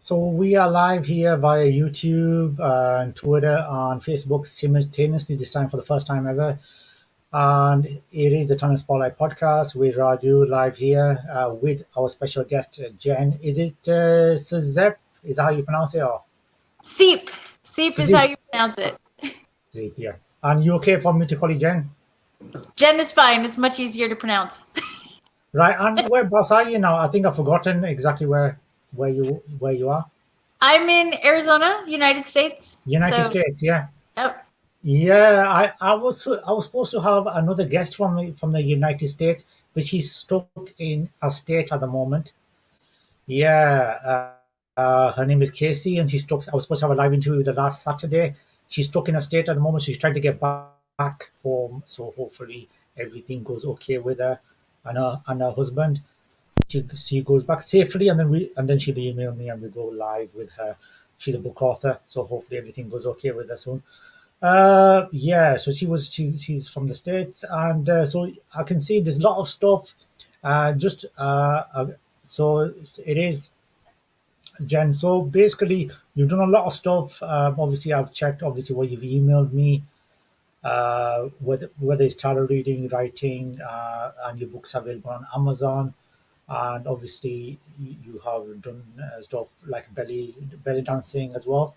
So we are live here via YouTube and Twitter and Facebook simultaneously this time for the first time ever. And it is the Talent Spotlight podcast with Raju live here with our special guest, Jenn. Is it Czep? Is that how you pronounce it? Or? Seep. Seep is how you pronounce it. Seep, yeah. And you okay for me to call you Jenn? Jenn is fine. It's much easier to pronounce. Right. And whereabouts are you now? I think I've forgotten exactly where you are. I'm in Arizona, United States. United States, yeah. Yep. Yeah, I was supposed to have another guest from the United States, but she's stuck in a state at the moment. Yeah, her name is Casey, and she's stuck. I was supposed to have a live interview with her last Saturday. She's stuck in a state at the moment, so she's trying to get back home. So hopefully everything goes okay with her and her husband. She goes back safely, and then she'll email me, and we go live with her. She's a book author, so hopefully everything goes okay with her soon. Yeah, so she's from the States, and so I can see there's a lot of stuff. So it is, Jenn. So basically, you've done a lot of stuff. Obviously, I've checked. Obviously, what you've emailed me. Whether it's tarot reading, writing, and your books are available on Amazon. And obviously, you have done stuff like belly dancing as well.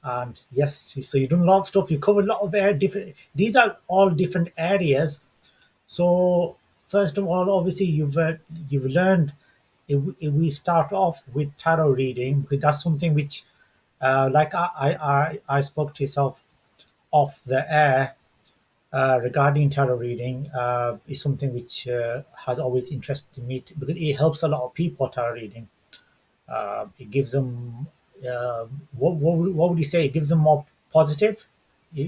And yes, so you've done a lot of stuff. You covered a lot of different. These are all different areas. So first of all, obviously, you've learned. If we start off with tarot reading, because that's something which, like I spoke to yourself off the air. Regarding tarot reading is something which has always interested me because it helps a lot of people. Tarot reading, it gives them what would you say? It gives them more positive.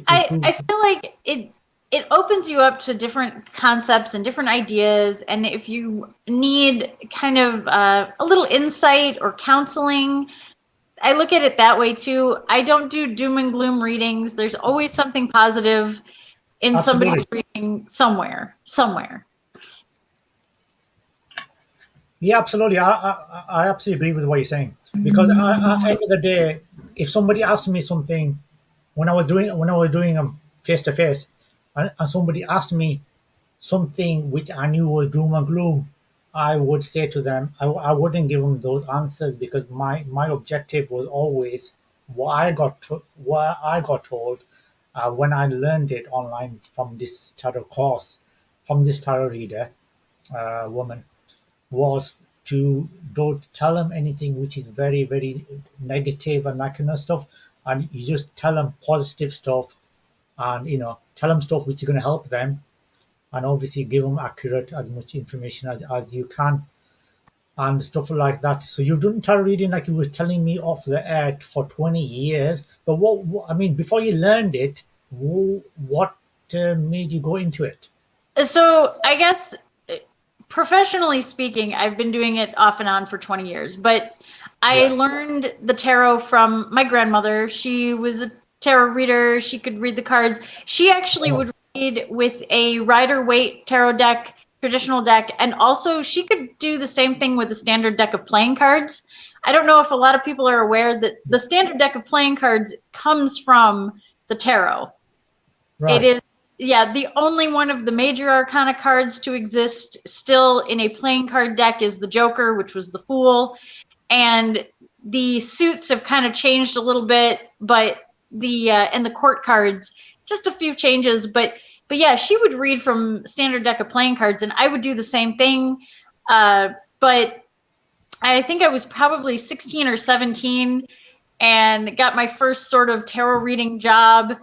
I feel like it opens you up to different concepts and different ideas, and if you need kind of a little insight or counseling, I look at it that way too. I don't do doom and gloom readings. There's always something positive in Absolutely. somebody's reading somewhere. Yeah, absolutely. I absolutely agree with what you're saying because at the end of the day, if somebody asked me something when I was doing face to face, and somebody asked me something which I knew was doom and gloom, I would say to them, I wouldn't give them those answers because my objective was always what I got told when I learned it online from this tarot course, from this tarot reader woman, was to don't tell them anything which is very, very negative and that kind of stuff. And you just tell them positive stuff and, tell them stuff which is going to help them. And obviously give them accurate as much information as you can and stuff like that. So you've done tarot reading, like you were telling me off the air, for 20 years. But what I mean, before you learned it, what made you go into it? So I guess professionally speaking, I've been doing it off and on for 20 years, but I learned the tarot from my grandmother. She was a tarot reader. She could read the cards. She actually would read with a Rider-Waite tarot deck, traditional deck, and also she could do the same thing with a standard deck of playing cards. I don't know if a lot of people are aware that the standard deck of playing cards comes from the tarot. Right. It is, the only one of the major arcana cards to exist still in a playing card deck is the Joker, which was the Fool. And the suits have kind of changed a little bit, but and the court cards, just a few changes, but yeah, she would read from standard deck of playing cards, and I would do the same thing. But I think I was probably 16 or 17 and got my first sort of tarot reading job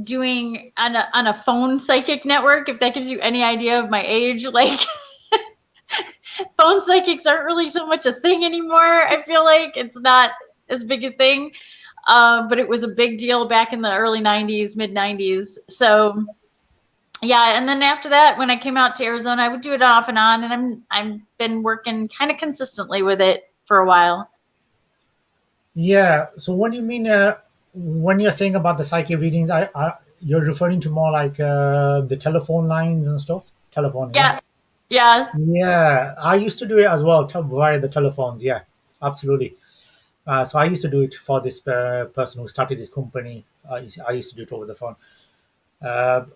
doing on a phone psychic network, if that gives you any idea of my age. Like, phone psychics aren't really so much a thing anymore. I feel like it's not as big a thing. But it was a big deal back in the early 90s, mid 90s. So yeah, and then after that, when I came out to Arizona, I would do it off and on, and I've been working kind of consistently with it for a while. Yeah. So what do you mean when you're saying about the psychic readings? You're referring to more like the telephone lines and stuff. Telephone. Yeah, yeah, Yeah. I used to do it as well via the telephones. Yeah, absolutely. So I used to do it for this person who started this company. I used to do it over the phone. Uh,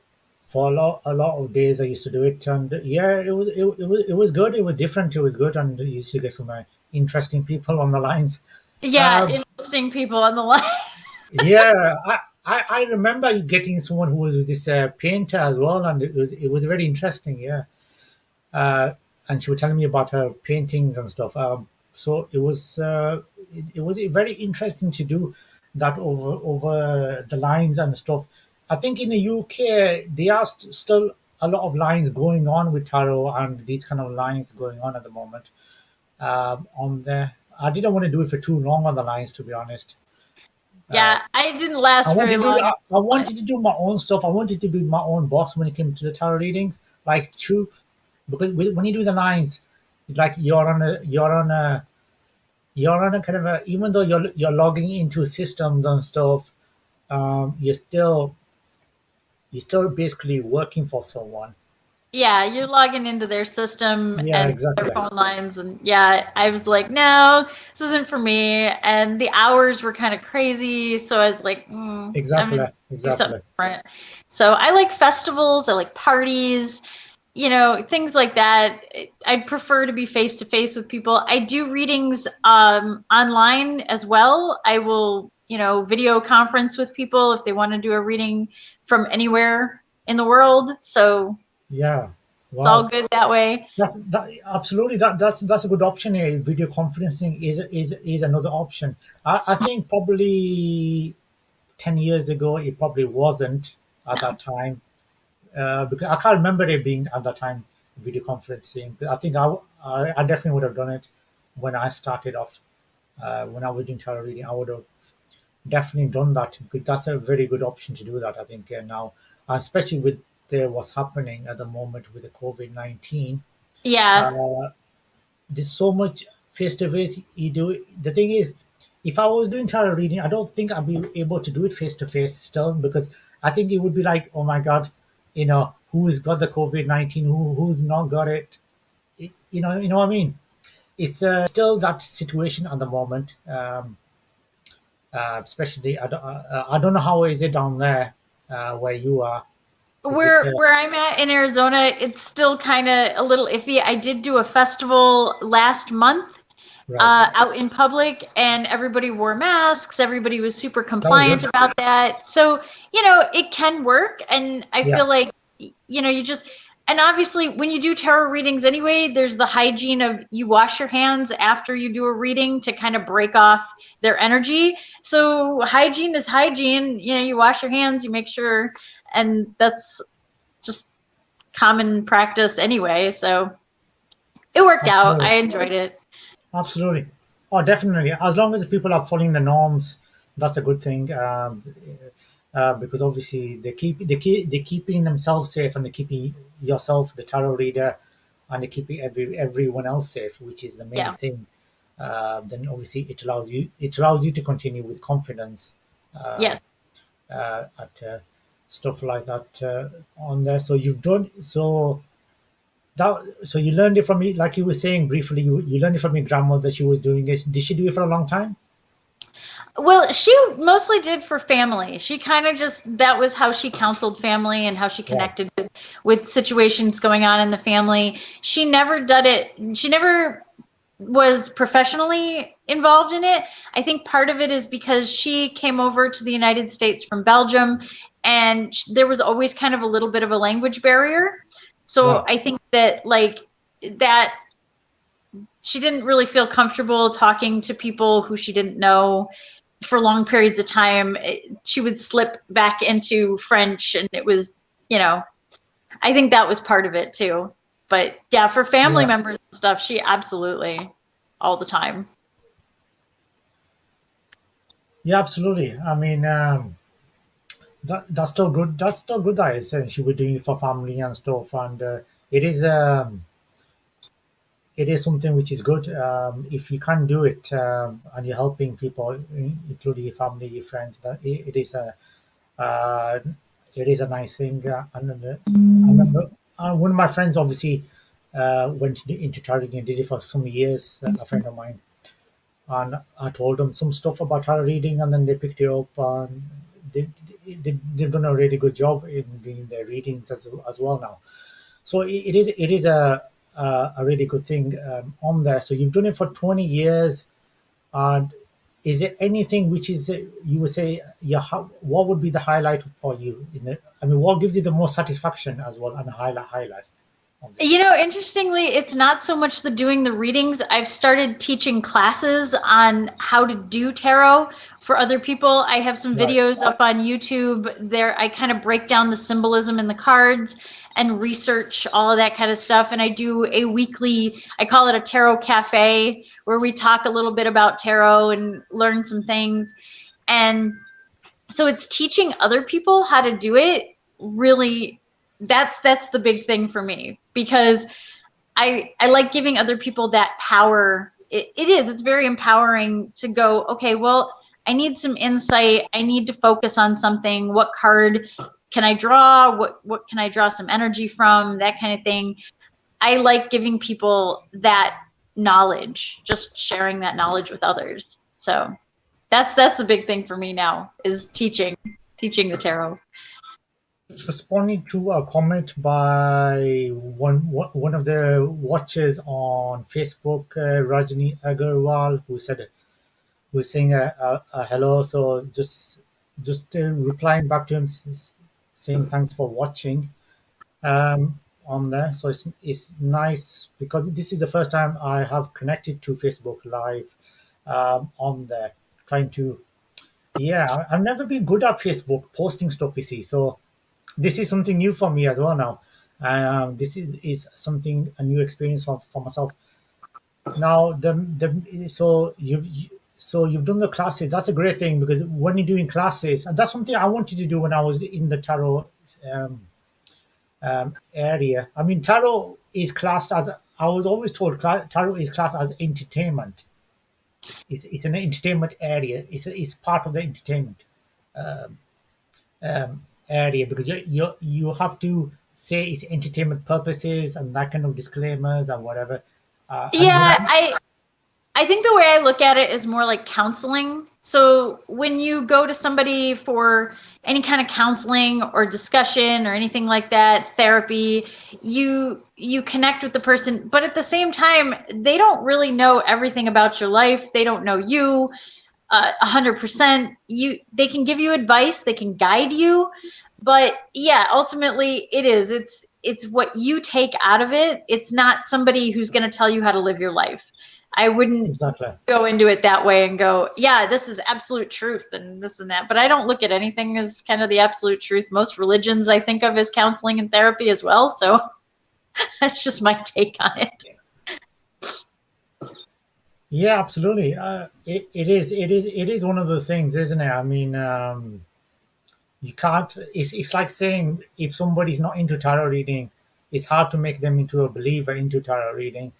for a lot of days, I used to do it, and yeah, it was good. It was different. It was good, and you used to get some interesting people on the lines. yeah. Uh, Interesting people on the line. yeah, I remember getting someone who was this painter as well, and it was very interesting. Yeah, and she was telling me about her paintings and stuff. So it was very interesting to do that over the lines and stuff. I think in the UK there are still a lot of lines going on with tarot and these kind of lines going on at the moment. On there, I didn't want to do it for too long on the lines, to be honest. Yeah, I didn't I last very wanted to do long. I wanted to do my own stuff. I wanted to be my own boss when it came to the tarot readings, like true, because when you do the lines, it's like you're on a kind of a, even though you're logging into systems and stuff, you're still basically working for someone. Yeah, you're logging into their system Yeah, and their exactly, phone lines, and yeah, I was like, no, this isn't for me. And the hours were kind of crazy, so I was like, I'm exactly, gonna do something exactly. different. So I like festivals, I like parties, things like that. I'd prefer to be face to face with people. I do readings online as well. I will, video conference with people if they want to do a reading from anywhere in the world. So Yeah, it's all wow. good that way. Absolutely that's a good option. Video conferencing is another option. I think probably 10 years ago it probably wasn't at No. that time, because I can't remember it being at that time video conferencing. But I think I definitely would have done it when I started off. When I was doing tarot reading, I would have definitely done that, because that's a very good option to do that. I think now, especially with what's happening at the moment with the COVID-19, Yeah. uh, there's so much face to face. You do the thing is, if I was doing tarot reading, I don't think I'd be able to do it face to face still, because I think it would be like, oh my god, who's got the COVID-19, who's not got it. You know what I mean. It's still that situation at the moment. Especially, I don't know how is it down there where you are. Is it Where I'm at in Arizona, it's still kind of a little iffy. I did do a festival last month right? out in public, and everybody wore masks. Everybody was super That was compliant good. about that. So, it can work. And I Yeah, feel like, you just, and obviously when you do tarot readings anyway, there's the hygiene of you wash your hands after you do a reading to kind of break off their energy. So hygiene is hygiene. You wash your hands, you make sure, and that's just common practice anyway. So it worked out. absolutely. I enjoyed it. Absolutely. Oh, definitely. As long as people are following the norms, that's a good thing. Because obviously they're keeping themselves safe, and they're keeping yourself, the tarot reader, and they're keeping everyone else safe, which is the main Yeah. thing. Then obviously it allows you to continue with confidence Yes. at stuff like that on there. So you've done so. So you learned it from me, like you were saying briefly. You learned it from your grandmother. She was doing it. Did she do it for a long time? Well, she mostly did for family. She kind of that was how she counseled family and how she Right. connected with situations going on in the family. She never did it. She never was professionally involved in it. I think part of it is because she came over to the United States from Belgium, and there was always kind of a little bit of a language barrier. So Right. I think that like that she didn't really feel comfortable talking to people who she didn't know for long periods of time. She would slip back into French, and it was, you know, I think that was part of it too. But yeah, for family Yeah. members and stuff, she absolutely all the time. Yeah, absolutely. I mean, that's still good. That's still good that she was doing it for family and stuff, and it is um, it is something which is good. If you can do it and you're helping people, including your family, your friends, that uh, it is a nice thing. I remember one of my friends obviously went into tarot and did it for some years. A friend of mine, and I told them some stuff about tarot reading, and then they picked it up and they've done a really good job in doing their readings as well now. So it is a really good thing on there. So you've done it for 20 years, and is there anything which is you would say what would be the highlight for you in it? I mean, what gives you the most satisfaction as well, and a highlight on You this? know, interestingly, it's not so much the doing the readings. I've started teaching classes on how to do tarot for other people. I have some Right. videos up on YouTube there. I kind of break down the symbolism in the cards and research all of that kind of stuff. And I do a weekly, I call it a tarot cafe, where we talk a little bit about tarot and learn some things. And so it's teaching other people how to do it. Really, that's the big thing for me, because I like giving other people that power. It's very empowering to go, okay, well, I need some insight, I need to focus on something. What card can I draw? What can I draw some energy from? That kind of thing. I like giving people that knowledge, just sharing that knowledge with others. So that's the big thing for me now, is teaching the tarot. Responding to a comment by one of the watchers on Facebook, Rajni Agarwal, who's saying a hello. So just replying back to him, saying thanks for watching on there. So it's nice because this is the first time I have connected to Facebook Live on there, trying to. Yeah, I've never been good at Facebook posting stuff. You see, so this is something new for me as well now. This is something a new experience for myself. Now the so you've done the classes. That's a great thing because when you're doing classes, and that's something I wanted to do when I was in the tarot um, area. I mean, tarot is classed as I was always told tarot is classed as entertainment. It's an entertainment area. It's part of the entertainment area because you have to say it's entertainment purposes and that kind of disclaimers and whatever. And when Yeah, I think the way I look at it is more like counseling. So when you go to somebody for any kind of counseling or discussion or anything like that, therapy, you connect with the person, but at the same time, they don't really know everything about your life. They don't know you 100%. They can give you advice, they can guide you, but yeah, ultimately it's what you take out of it. It's not somebody who's going to tell you how to live your life. I wouldn't exactly. go into it that way and go, yeah, this is absolute truth and this and that. But I don't look at anything as kind of the absolute truth. Most religions I think of as counseling and therapy as well. So that's just my take on it. Yeah, absolutely. It is one of the things, isn't it? I mean, you can't. It's like saying if somebody's not into tarot reading, it's hard to make them into a believer into tarot reading.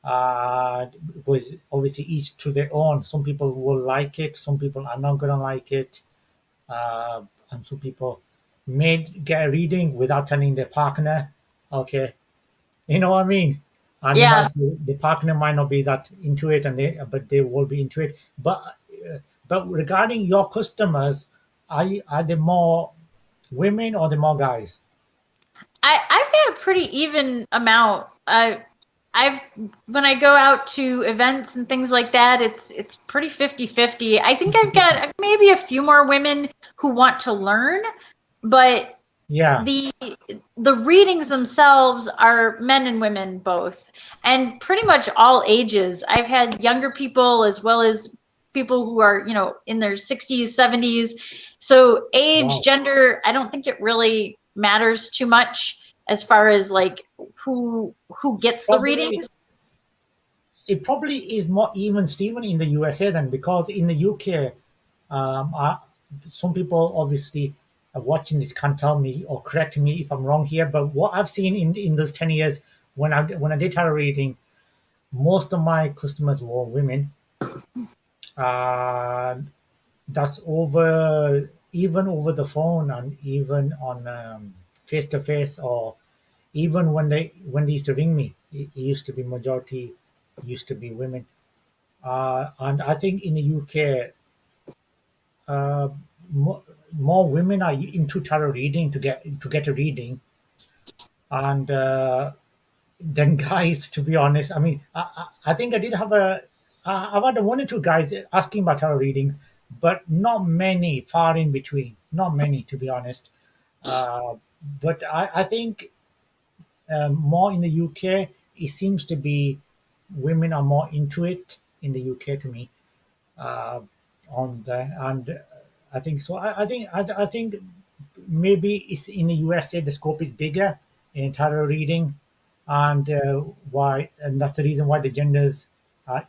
Because obviously each to their own. Some people will like it, some people are not gonna like it, and some people may get a reading without telling their partner. Okay, you know what I mean? And Yeah. the partner might not be that into it, and they will be into it. But regarding your customers, are they more women or the more guys? I've got a pretty even amount. I've when I go out to events and things like that, it's pretty 50-50. I think I've got maybe a few more women who want to learn, but Yeah. the readings themselves are men and women both, and pretty much all ages. I've had younger people as well as people who are, in their 60s, 70s. So age, Wow. gender, I don't think it really matters too much as far as like who gets the Probably readings. it probably is more even Steven in the USA then, because in the UK, some people obviously watching this can't tell me or correct me if I'm wrong here. But what I've seen in those 10 years when I did tarot reading, most of my customers were women. Uh, that's over even over the phone and even on face to face, or even when they used to ring me, it used to be majority used to be women. And I think in the UK, uh, more women are into tarot reading to get a reading, and than guys. To be honest, I mean, I think I did have I've had one or two guys asking about tarot readings, but not many. Far in between, not many, to be honest. Uh, but I think more in the UK, it seems to be women are more into it in the UK to me. uh, on the and I think so. I think maybe it's in the USA the scope is bigger in tarot reading, and and that's the reason why the genders are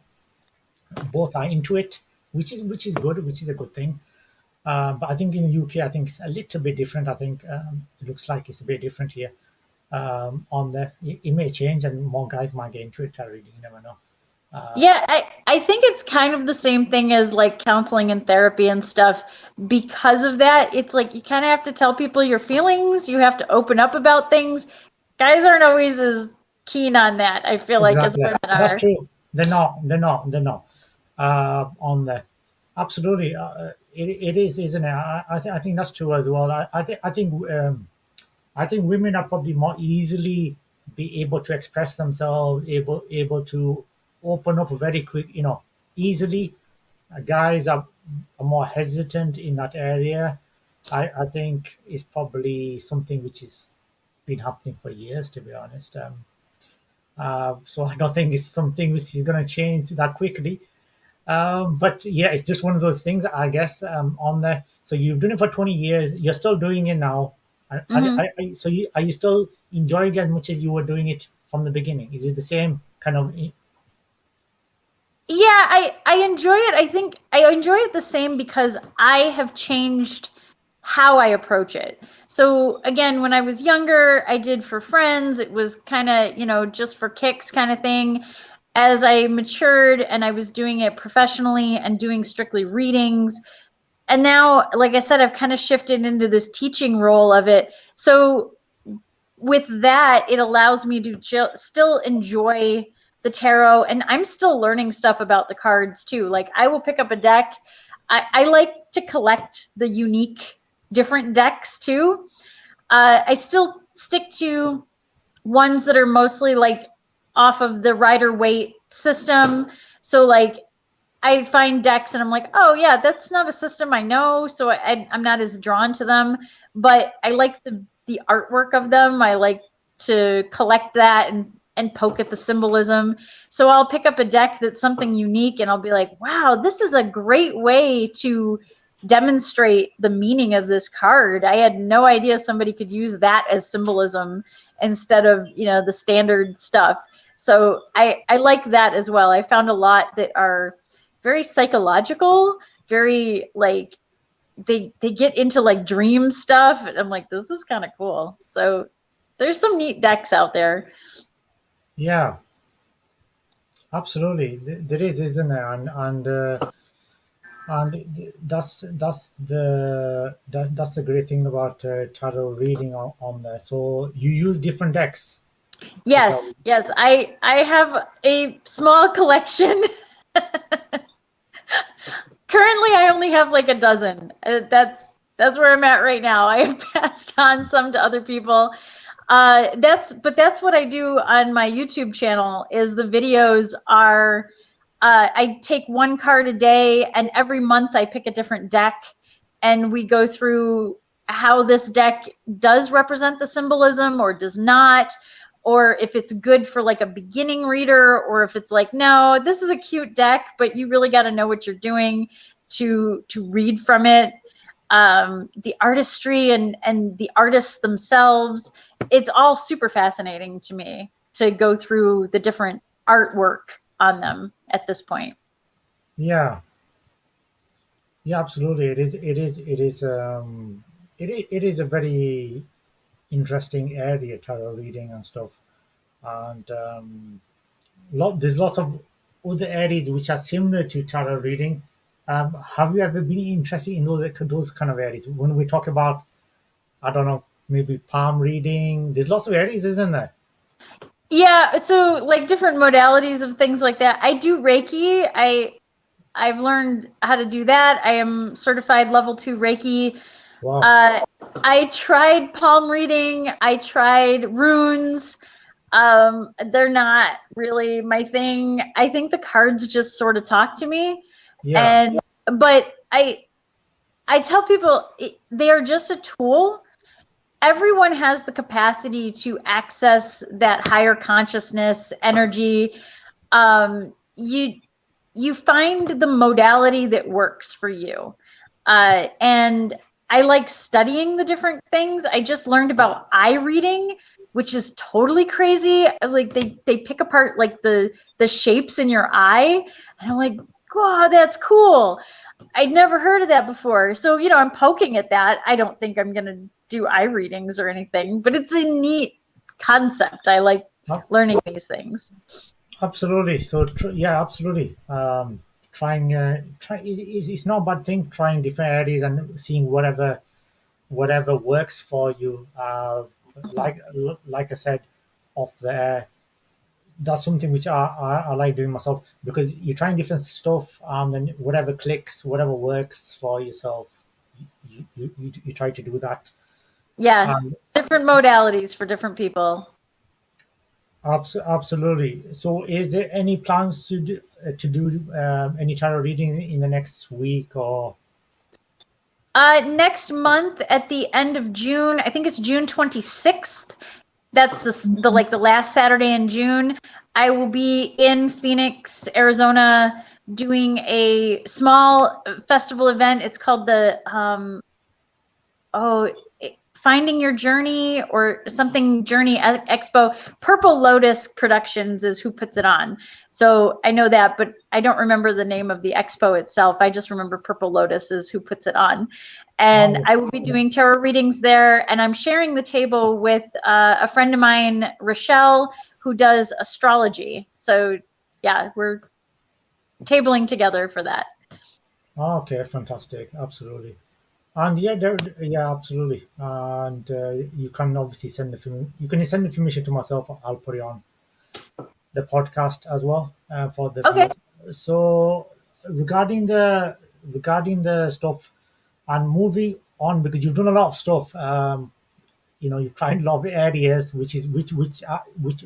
both are into it, which is good, which is a good thing. But I think in the UK, I think it's a little bit different. I think it looks like it's a bit different here. On the it may change, and more guys might get into it. Tarot reading, you never know. Yeah, I think it's kind of the same thing as like counseling and therapy and stuff. Because of that, it's like you kind of have to tell people your feelings. You have to open up about things. Guys aren't always as keen on that, I feel like, as Exactly. women That's are. true. They're not. They're not. They're not. On the absolutely, it is, isn't it? I think that's true as well. I think women are probably more easily be able to express themselves, able to open up very quick, easily. Guys are more hesitant in that area. I think it's probably something which has been happening for years, to be honest. So I don't think it's something which is going to change that quickly. But yeah, it's just one of those things, I guess. On the So you've done it for 20 years. You're still doing it now. Hmm. Are you still enjoying it as much as you were doing it from the beginning? Is it the same kind of? Yeah, I enjoy it. I think I enjoy it the same because I have changed how I approach it. So again, when I was younger, I did for friends. It was kind of, just for kicks kind of thing. As I matured and I was doing it professionally and doing strictly readings, and now, like I said, I've kind of shifted into this teaching role of it. So with that, it allows me to still enjoy the tarot, and I'm still learning stuff about the cards too. Like I will pick up a deck. I like to collect the unique different decks too. I still stick to ones that are mostly like off of the Rider Waite system. So like I find decks and I'm like, oh yeah, that's not a system I know, so I'm not as drawn to them. But I like the artwork of them. I like to collect that and poke at the symbolism. So I'll pick up a deck that's something unique and I'll be like, wow, this is a great way to demonstrate the meaning of this card. I had no idea somebody could use that as symbolism instead of, the standard stuff. So I like that as well. I found a lot that are very psychological, very like they get into like dream stuff, and I'm like, this is kind of cool. So there's some neat decks out there. Yeah, absolutely. There is, isn't there? And that's the great thing about tarot reading on there. So you use different decks. Is that Yes, I have a small collection. Currently I only have like a dozen. That's where I'm at right now. I have passed on some to other people. That's what I do on my YouTube channel. Is the videos are I take one card a day, and every month I pick a different deck, and we go through how this deck does represent the symbolism or does not, or if it's good for like a beginning reader, or if it's like, no, this is a cute deck, but you really got to know what you're doing to read from it. The artistry and the artists themselves, it's all super fascinating to me to go through the different artwork on them at this point. Yeah, yeah, absolutely. It is a very interesting area, tarot reading and stuff. And there's lots of other areas which are similar to tarot reading. Have you ever been interested in those kind of areas? When we talk about, I don't know, maybe palm reading, there's lots of areas, isn't there? Yeah, so like different modalities of things like that. I do Reiki. I've learned how to do that. I am certified level 2 Reiki. Wow. I tried palm reading. I tried runes. They're not really my thing. I think the cards just sort of talk to me. Yeah. But I tell people they are just a tool. Everyone has the capacity to access that higher consciousness energy. You find the modality that works for you. And I like studying the different things. I just learned about eye reading, which is totally crazy. Like they pick apart like the shapes in your eye, and I'm like, wow, that's cool. I'd never heard of that before. So, I'm poking at that. I don't think I'm going to do eye readings or anything, but it's a neat concept. I like learning these things. Absolutely. So yeah, absolutely. It's not a bad thing. Trying different areas and seeing whatever works for you. Like I said, off the air, that's something which I like doing myself, because you're trying different stuff, and then whatever clicks, whatever works for yourself, you try to do that. Yeah, different modalities for different people. Absolutely. So, is there any plans to do any tarot reading in the next week or? Next month at the end of June, I think it's June 26th. That's the last Saturday in June. I will be in Phoenix, Arizona, doing a small festival event. It's called the Finding Your Journey or something Journey Expo. Purple Lotus Productions is who puts it on. So I know that, but I don't remember the name of the expo itself. I just remember Purple Lotus is who puts it on. And I will be doing tarot readings there. And I'm sharing the table with a friend of mine, Rochelle, who does astrology. So yeah, we're tabling together for that. Okay, fantastic. Absolutely. And yeah, absolutely. And you can obviously send the film. You can send the information to myself. I'll put it on the podcast as well for the Okay. viewers. So regarding the stuff and moving on, because you've done a lot of stuff. You've tried a lot of areas, which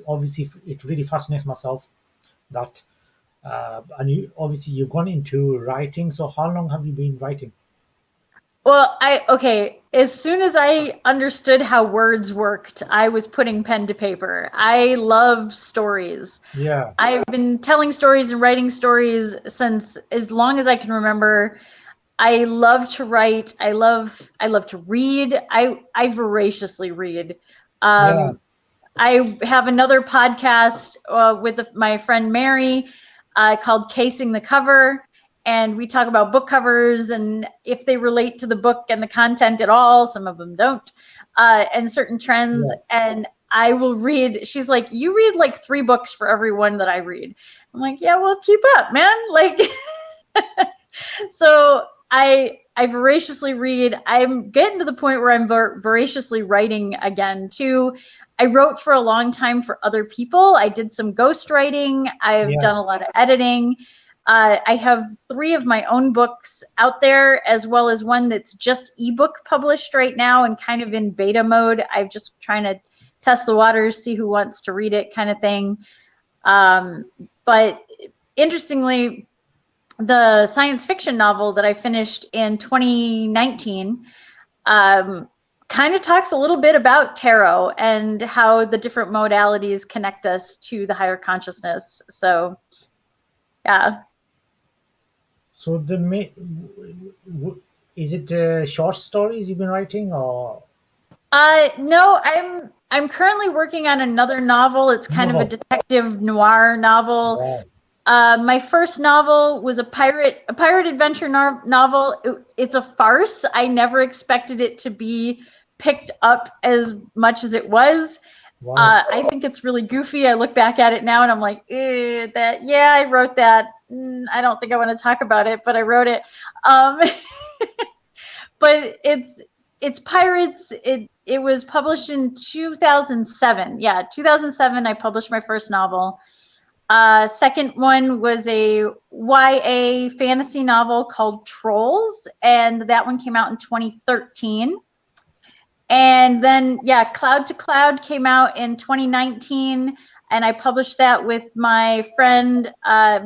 obviously it really fascinates myself. That and you've gone into writing. So how long have you been writing? Well, as soon as I understood how words worked, I was putting pen to paper. I love stories. Yeah. I've been telling stories and writing stories since as long as I can remember. I love to write. I love to read. I voraciously read. Yeah. I have another podcast with my friend Mary called Casing the Cover. And we talk about book covers and if they relate to the book and the content at all. Some of them don't. And certain trends. Yeah. And I will read. She's like, you read like 3 books for every one that I read. I'm like, yeah, well, keep up, man. Like, so I voraciously read. I'm getting to the point where I'm voraciously writing again too. I wrote for a long time for other people. I did some ghostwriting. I've done a lot of editing. I have 3 of my own books out there, as well as one that's just ebook published right now and kind of in beta mode. I'm just trying to test the waters, see who wants to read it, kind of thing. But interestingly, the science fiction novel that I finished in 2019 kind of talks a little bit about tarot and how the different modalities connect us to the higher consciousness. So, yeah. So is it short stories you've been writing, or? No, I'm currently working on another novel. It's kind of a No. detective noir novel. Wow. My first novel was a pirate adventure novel. It's a farce. I never expected it to be picked up as much as it was. Wow. I think it's really goofy. I look back at it now and I'm like, I wrote that. I don't think I want to talk about it, but I wrote it. But it's pirates. It was published in 2007. Yeah, 2007. I published my first novel. Second one was a YA fantasy novel called Trolls, and that one came out in 2013. And then, yeah, Cloud to Cloud came out in 2019, and I published that with my friend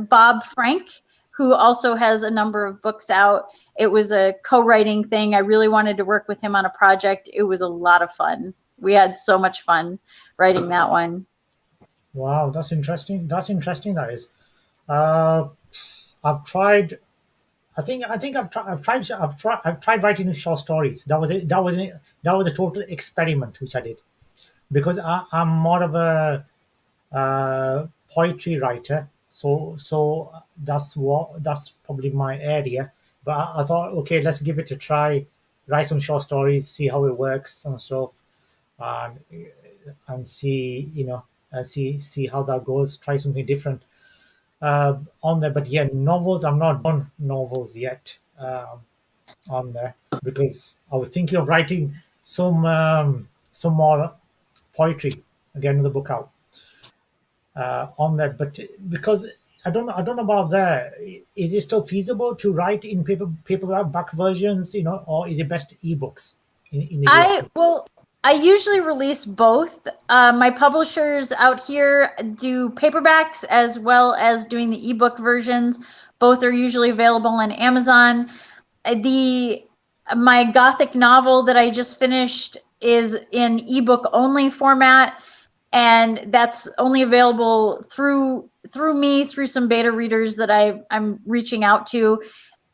Bob Frank, who also has a number of books out. It was a co-writing thing. I really wanted to work with him on a project. It was a lot of fun. We had so much fun writing that one. Wow, that's interesting. That's interesting. That is. I've tried. I've tried writing short stories. That was it. That was a total experiment which I did, because I'm more of a poetry writer. So that's probably my area. But I thought, okay, let's give it a try. Write some short stories, see how it works and stuff, and see see how that goes. Try something different on there. But yeah, novels. I'm not done novels yet on there, because I was thinking of writing some more poetry, get another book out on that. But because I don't know about that. Is it still feasible to write in paperback versions? Or is it best ebooks in the US? I usually release both. My publishers out here do paperbacks as well as doing the ebook versions. Both are usually available on Amazon. My Gothic novel that I just finished is in ebook only format, and that's only available through me, through some beta readers that I'm reaching out to.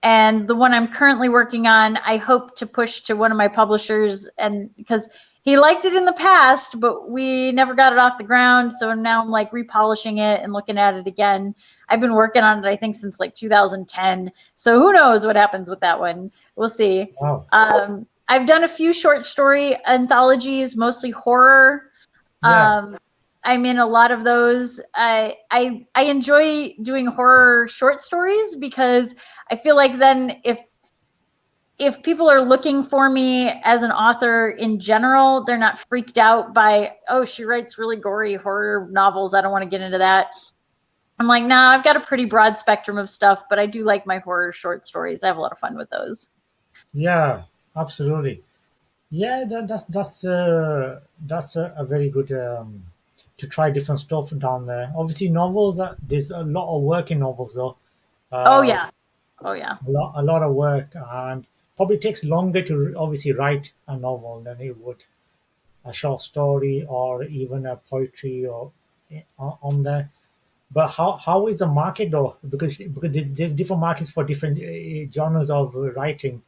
And the one I'm currently working on, I hope to push to one of my publishers, and because he liked it in the past, but we never got it off the ground. So now I'm like repolishing it and looking at it again. I've been working on it, I think, since like 2010. So who knows what happens with that one? We'll see. Wow. I've done a few short story anthologies, mostly horror. Yeah. I'm in a lot of those. I enjoy doing horror short stories because I feel like then if people are looking for me as an author in general, they're not freaked out by, oh, she writes really gory horror novels, I don't want to get into that. I'm like, nah, I've got a pretty broad spectrum of stuff, but I do like my horror short stories. I have a lot of fun with those. Yeah, absolutely. Yeah, that's a very good to try different stuff down there. Obviously, novels. There's a lot of work in novels, though. Oh yeah, oh yeah. A lot of work, and probably takes longer to obviously write a novel than it would a short story or even a poetry or on there. But how is the market though? Because there's different markets for different genres of writing.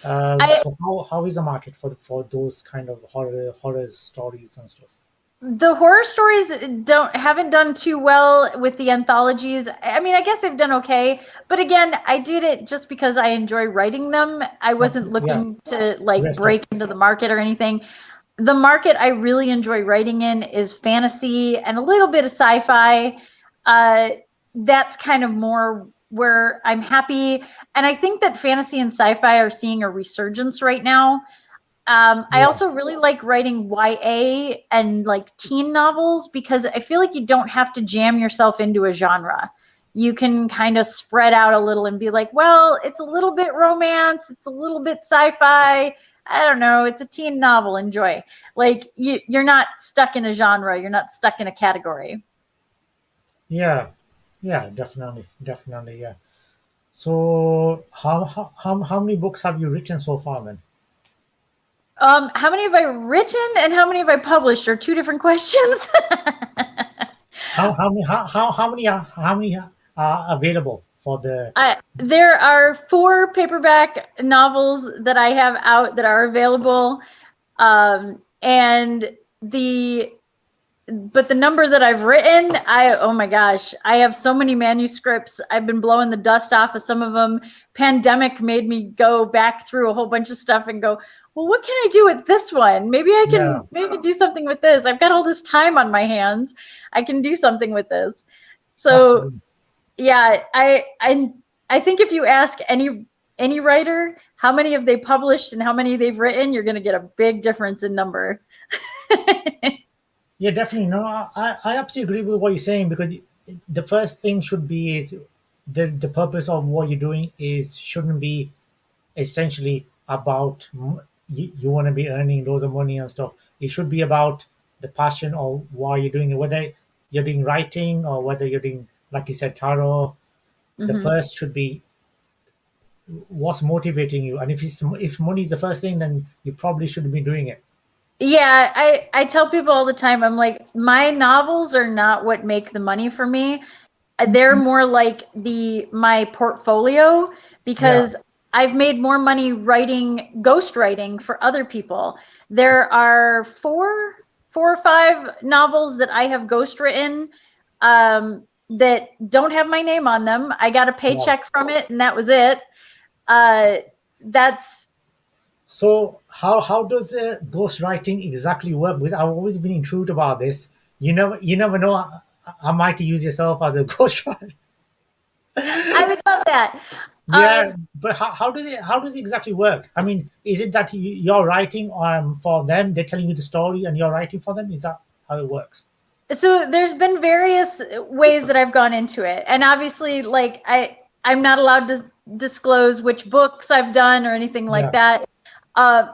So how is the market for those kind of horror stories and stuff? The horror stories haven't done too well with the anthologies. I mean, I guess they've done okay, but again, I did it just because I enjoy writing them. I wasn't looking to like break into the market or anything. The market I really enjoy writing in is fantasy and a little bit of sci-fi. That's kind of more where I'm happy. And I think that fantasy and sci-fi are seeing a resurgence right now. I also really like writing YA and like teen novels because I feel like you don't have to jam yourself into a genre. You can kind of spread out a little and be like, well, it's a little bit romance, it's a little bit sci-fi, I don't know, it's a teen novel. Enjoy. Like you're not stuck in a genre. You're not stuck in a category. Yeah, yeah, definitely, definitely, yeah. So, how many books have you written so far, then? How many have I written and how many have I published are two different questions. How many are available for the? There are 4 paperback novels that I have out that are available, and but the number that I've written, oh my gosh, I have so many manuscripts. I've been blowing the dust off of some of them. Pandemic made me go back through a whole bunch of stuff and go, well, what can I do with this one? Maybe I Yeah, can maybe do something with this. I've got all this time on my hands. I can do something with this. So absolutely. yeah, I think if you ask any writer how many have they published and how many they've written, you're going to get a big difference in number. Yeah, definitely. No, I absolutely agree with what you're saying, because the first thing should be is the purpose of what you're doing is shouldn't be essentially about you want to be earning loads of money and stuff. It should be about the passion of why you're doing it, whether you're doing writing or whether you're doing, like you said, tarot. The Hmm. first should be what's motivating you, and if money is the first thing, then you probably shouldn't be doing it. Yeah, I tell people all the time, I'm like, my novels are not what make the money for me. They're more like my portfolio, Yeah. because I've made more money writing ghostwriting for other people. There are four or five novels that I have ghostwritten, that don't have my name on them. I got a Wow. paycheck from it, and that was it. Uh, that's So how does ghostwriting exactly work? Because I've always been intrigued about this. You never know. I might use yourself as a ghostwriter. I would love that. Yeah, but how does it exactly work? I mean, is it that you're writing for them, they're telling you the story, and you're writing for them? Is that how it works? So there's been various ways that I've gone into it, and obviously, like I'm not allowed to disclose which books I've done or anything like Yeah. that.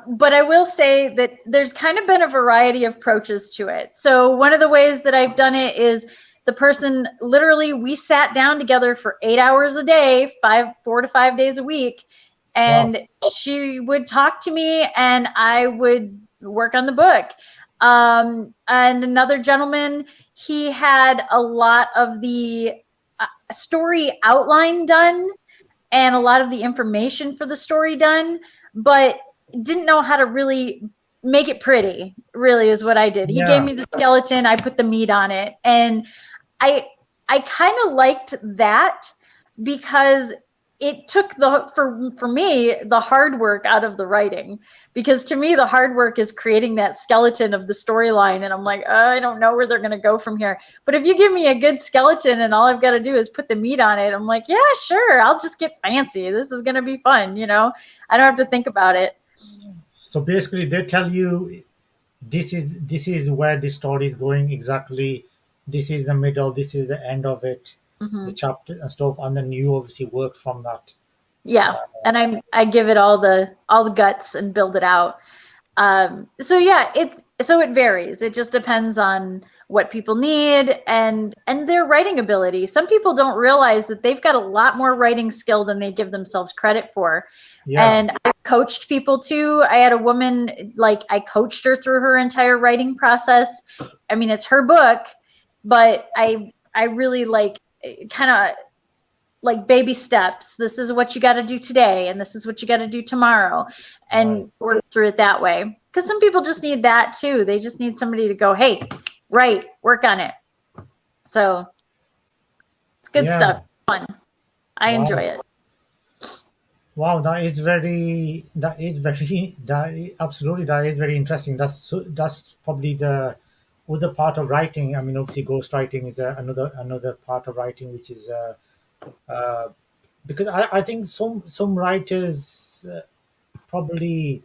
But I will say that there's kind of been a variety of approaches to it. So one of the ways that I've done it is the person literally, we sat down together for 8 hours a day, 4 to 5 days a week, Wow. and she would talk to me and I would work on the book. And another gentleman, he had a lot of the story outline done and a lot of the information for the story done, but didn't know how to really make it pretty, really, is what I did. He gave Yeah. me the skeleton, I put the meat on it. And I I kind of liked that, because it took for me the hard work out of the writing, because to me the hard work is creating that skeleton of the storyline, and I'm like, oh, I don't know where they're going to go from here. But if you give me a good skeleton and all I've got to do is put the meat on it, I'm like, yeah, sure, I'll just get fancy, this is going to be fun. I don't have to think about it. So basically, they tell you this is where the story is going exactly. This is the middle. This is the end of it, the Hmm. chapter and stuff, and then you obviously work from that. Yeah, and I give it all the guts and build it out. So yeah, it varies. It just depends on what people need and their writing ability. Some people don't realize that they've got a lot more writing skill than they give themselves credit for. Yeah. And I've coached people too. I had a woman, like, I coached her through her entire writing process. I mean, it's her book, but I really like, kind of like, baby steps. This is what you got to do today, and this is what you got to do tomorrow, Right. and work through it that way. Because some people just need that too. They just need somebody to go, hey, right, work on it. So it's good Yeah. stuff. Fun. I enjoy Wow. it. Wow. Absolutely, that is very interesting. That's probably the other part of writing. I mean, obviously, ghostwriting is another part of writing, which is uh, because I think some writers probably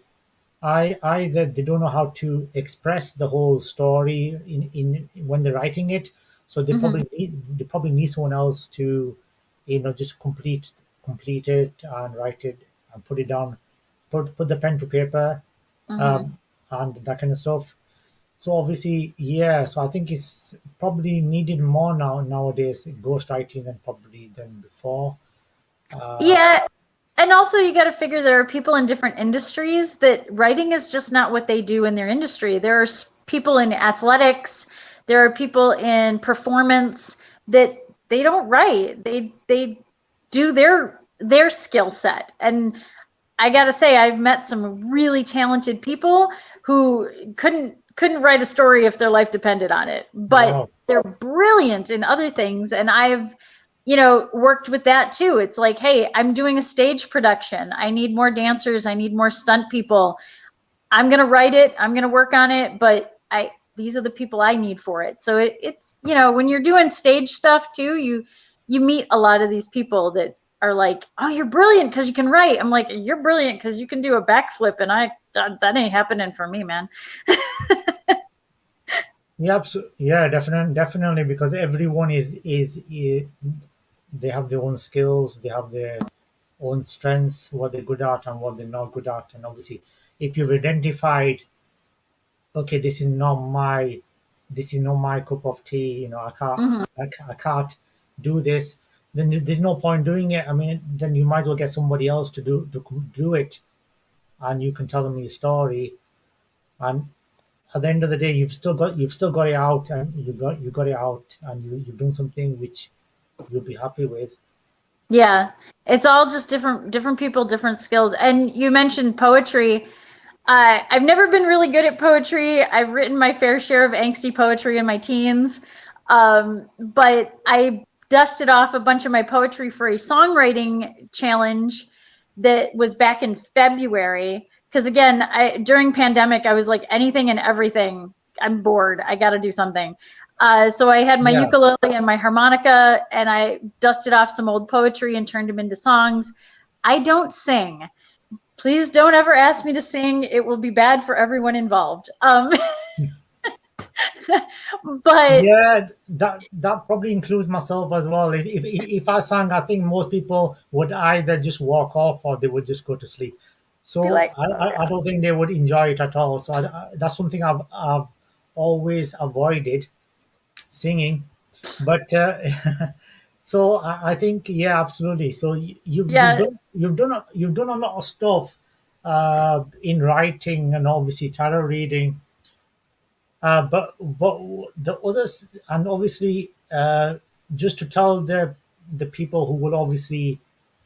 either they don't know how to express the whole story in when they're writing it, so Hmm. they probably need someone else to just complete it and write it and put it down, put the pen to paper, and that kind of stuff. So obviously, yeah. So I think it's probably needed more nowadays, ghostwriting than before. Yeah. And also, you got to figure there are people in different industries that writing is just not what they do in their industry. There are people in athletics, there are people in performance that they don't write. They do their skill set. And I got to say, I've met some really talented people who couldn't write a story if their life depended on it, but Wow. they're brilliant in other things. And I've worked with that too. It's like, hey, I'm doing a stage production. I need more dancers. I need more stunt people. I'm going to write it. I'm going to work on it, but these are the people I need for it. So it's, when you're doing stage stuff too, you meet a lot of these people that are like, oh, you're brilliant because you can write. I'm like, you're brilliant because you can do a backflip, and that ain't happening for me, man. Yeah, yeah, definitely, because everyone they have their own skills, they have their own strengths, what they're good at and what they're not good at, and obviously, if you've identified, okay, this is not my cup of tea, Mm-hmm. I can't do this, then there's no point doing it. I mean, then you might as well get somebody else to do it, and you can tell them your story, and at the end of the day, you've still got it out, and you got it out, and you've done something which you'll be happy with. Yeah, it's all just different people, different skills. And you mentioned poetry. I've never been really good at poetry. I've written my fair share of angsty poetry in my teens, but I dusted off a bunch of my poetry for a songwriting challenge that was back in February. Because again, during pandemic, I was like, anything and everything. I'm bored. I got to do something. So I had my Yeah, ukulele and my harmonica, and I dusted off some old poetry and turned them into songs. I don't sing. Please don't ever ask me to sing. It will be bad for everyone involved. But yeah, that probably includes myself as well. If I sang, I think most people would either just walk off or they would just go to sleep. be So like, I, oh I, I God. don't think they would enjoy it at all. So that's something I've always avoided singing. But so I think, yeah, absolutely. So Yeah. you've done a lot of stuff in writing and obviously tarot reading. But the others, and obviously, just to tell the people who will obviously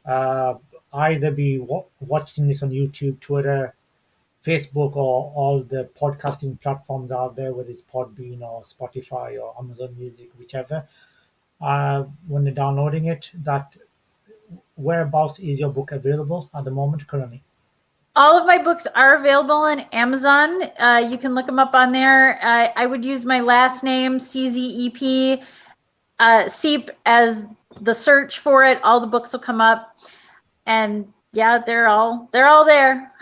uh, either be watching this on YouTube, Twitter, Facebook, or all the podcasting platforms out there, whether it's Podbean or Spotify or Amazon Music, whichever. When they're downloading it, that whereabouts is your book available at the moment currently? All of my books are available on Amazon. You can look them up on there. I would use my last name, CZEP, SEEP, as the search for it. All the books will come up. And yeah, they're all there.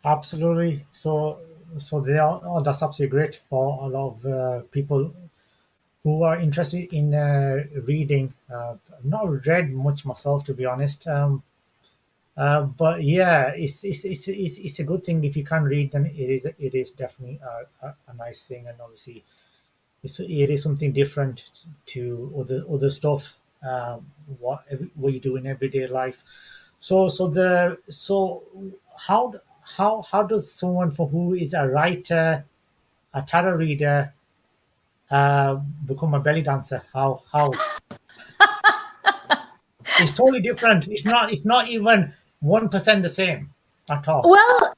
Absolutely. So they are. Oh, that's absolutely great for a lot of people who are interested in reading. I've not read much myself, to be honest. But yeah, it's a good thing if you can read. Then it is definitely a nice thing, and obviously it is something different to other stuff. What you do in everyday life. So how how does someone for who is a writer, a tarot reader, become a belly dancer? How It's totally different. It's not even 1% the same at all. Well,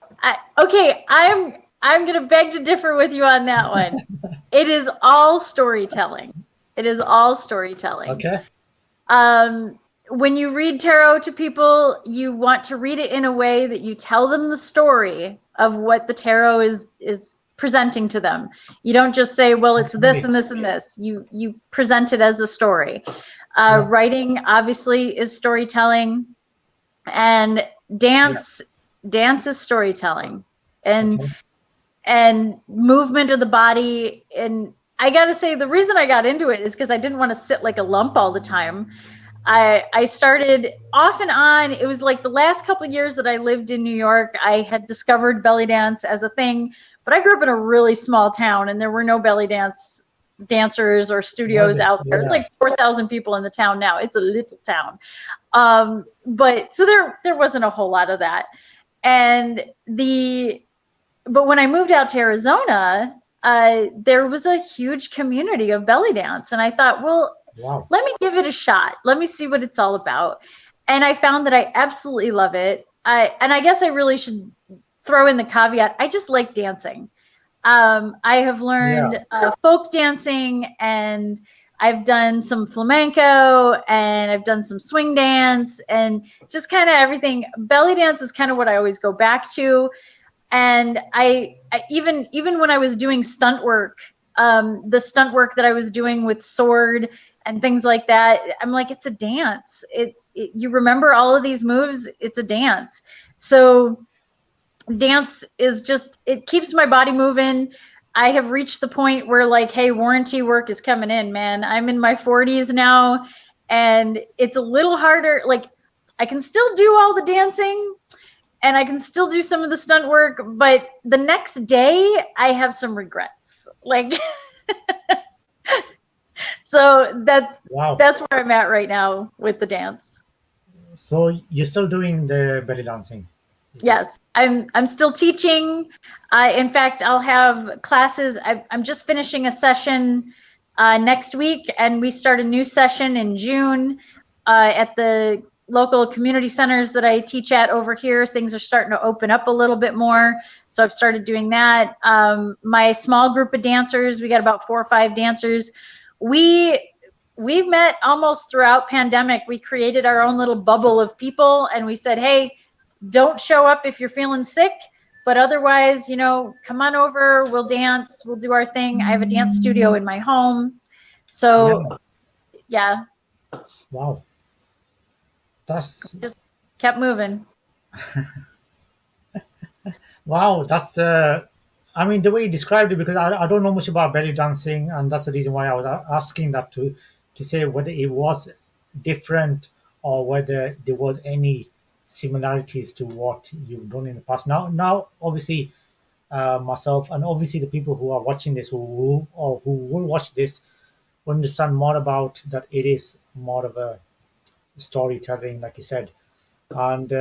okay, I'm gonna beg to differ with you on that one. It is all storytelling. It is all storytelling. Okay. When you read tarot to people, you want to read it in a way that you tell them the story of what the tarot is presenting to them. You don't just say, well, it's this Absolutely. and this and this. You present it as a story. Yeah. Writing obviously is storytelling, and Yeah. dance is storytelling, and Okay. movement of the body. And I gotta say, the reason I got into it is because I didn't want to sit like a lump all the time. I started off and on. It was like the last couple of years that I lived in New York, I had discovered belly dance as a thing, but I grew up in a really small town and there were no belly dancers or studios out there. There's like 4,000 people in the town now. It's a little town. But so there wasn't a whole lot of that. But when I moved out to Arizona, there was a huge community of belly dance. And I thought, well, Wow. let me give it a shot. Let me see what it's all about. And I found that I absolutely love it. I guess I really should throw in the caveat. I just like dancing. I have learned folk dancing, and I've done some flamenco, and I've done some swing dance, and just kind of everything. Belly dance is kind of what I always go back to. And I even when I was doing stunt work, the stunt work that I was doing with sword and things like that, I'm like, it's a dance. You remember all of these moves, it's a dance. So dance is just, it keeps my body moving. I have reached the point where like, hey, warranty work is coming in, man. I'm in my 40s now, and it's a little harder. Like, I can still do all the dancing and I can still do some of the stunt work, but the next day I have some regrets. Like, so that's where I'm at right now with the dance. So you're still doing the belly dancing? Yes, I'm still teaching. In fact, I'll have classes. I'm just finishing a session next week, and we start a new session in June at the local community centers that I teach at over here. Things are starting to open up a little bit more, so I've started doing that. My small group of dancers, we got about 4 or 5 dancers. We've met almost throughout pandemic. We created our own little bubble of people, and we said, hey, don't show up if you're feeling sick, but otherwise, you know, come on over, we'll dance, we'll do our thing. I have a dance studio in my home. So yeah. Wow. That's just kept moving. Wow, that's I mean, the way you described it, because I don't know much about belly dancing, and that's the reason why I was asking that to say whether it was different or whether there was any similarities to what you've done in the past. Now, obviously, myself and obviously the people who are watching this, who will watch this, understand more about that. It is more of a storytelling, like you said, and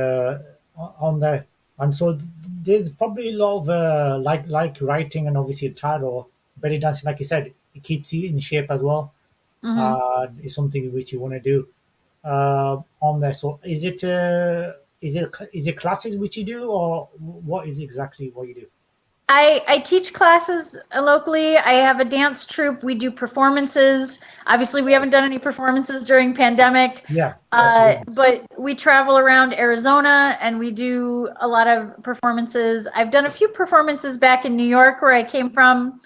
on the and so there's probably a lot of like writing and obviously tarot, belly dancing, like you said, it keeps you in shape as well. It's something which you want to do on there. So is it classes which you do, or what is exactly what you do? I teach classes locally. I have a dance troupe. We do performances. Obviously, we haven't done any performances during pandemic. Yeah. But we travel around Arizona and we do a lot of performances. I've done a few performances back in New York where I came from.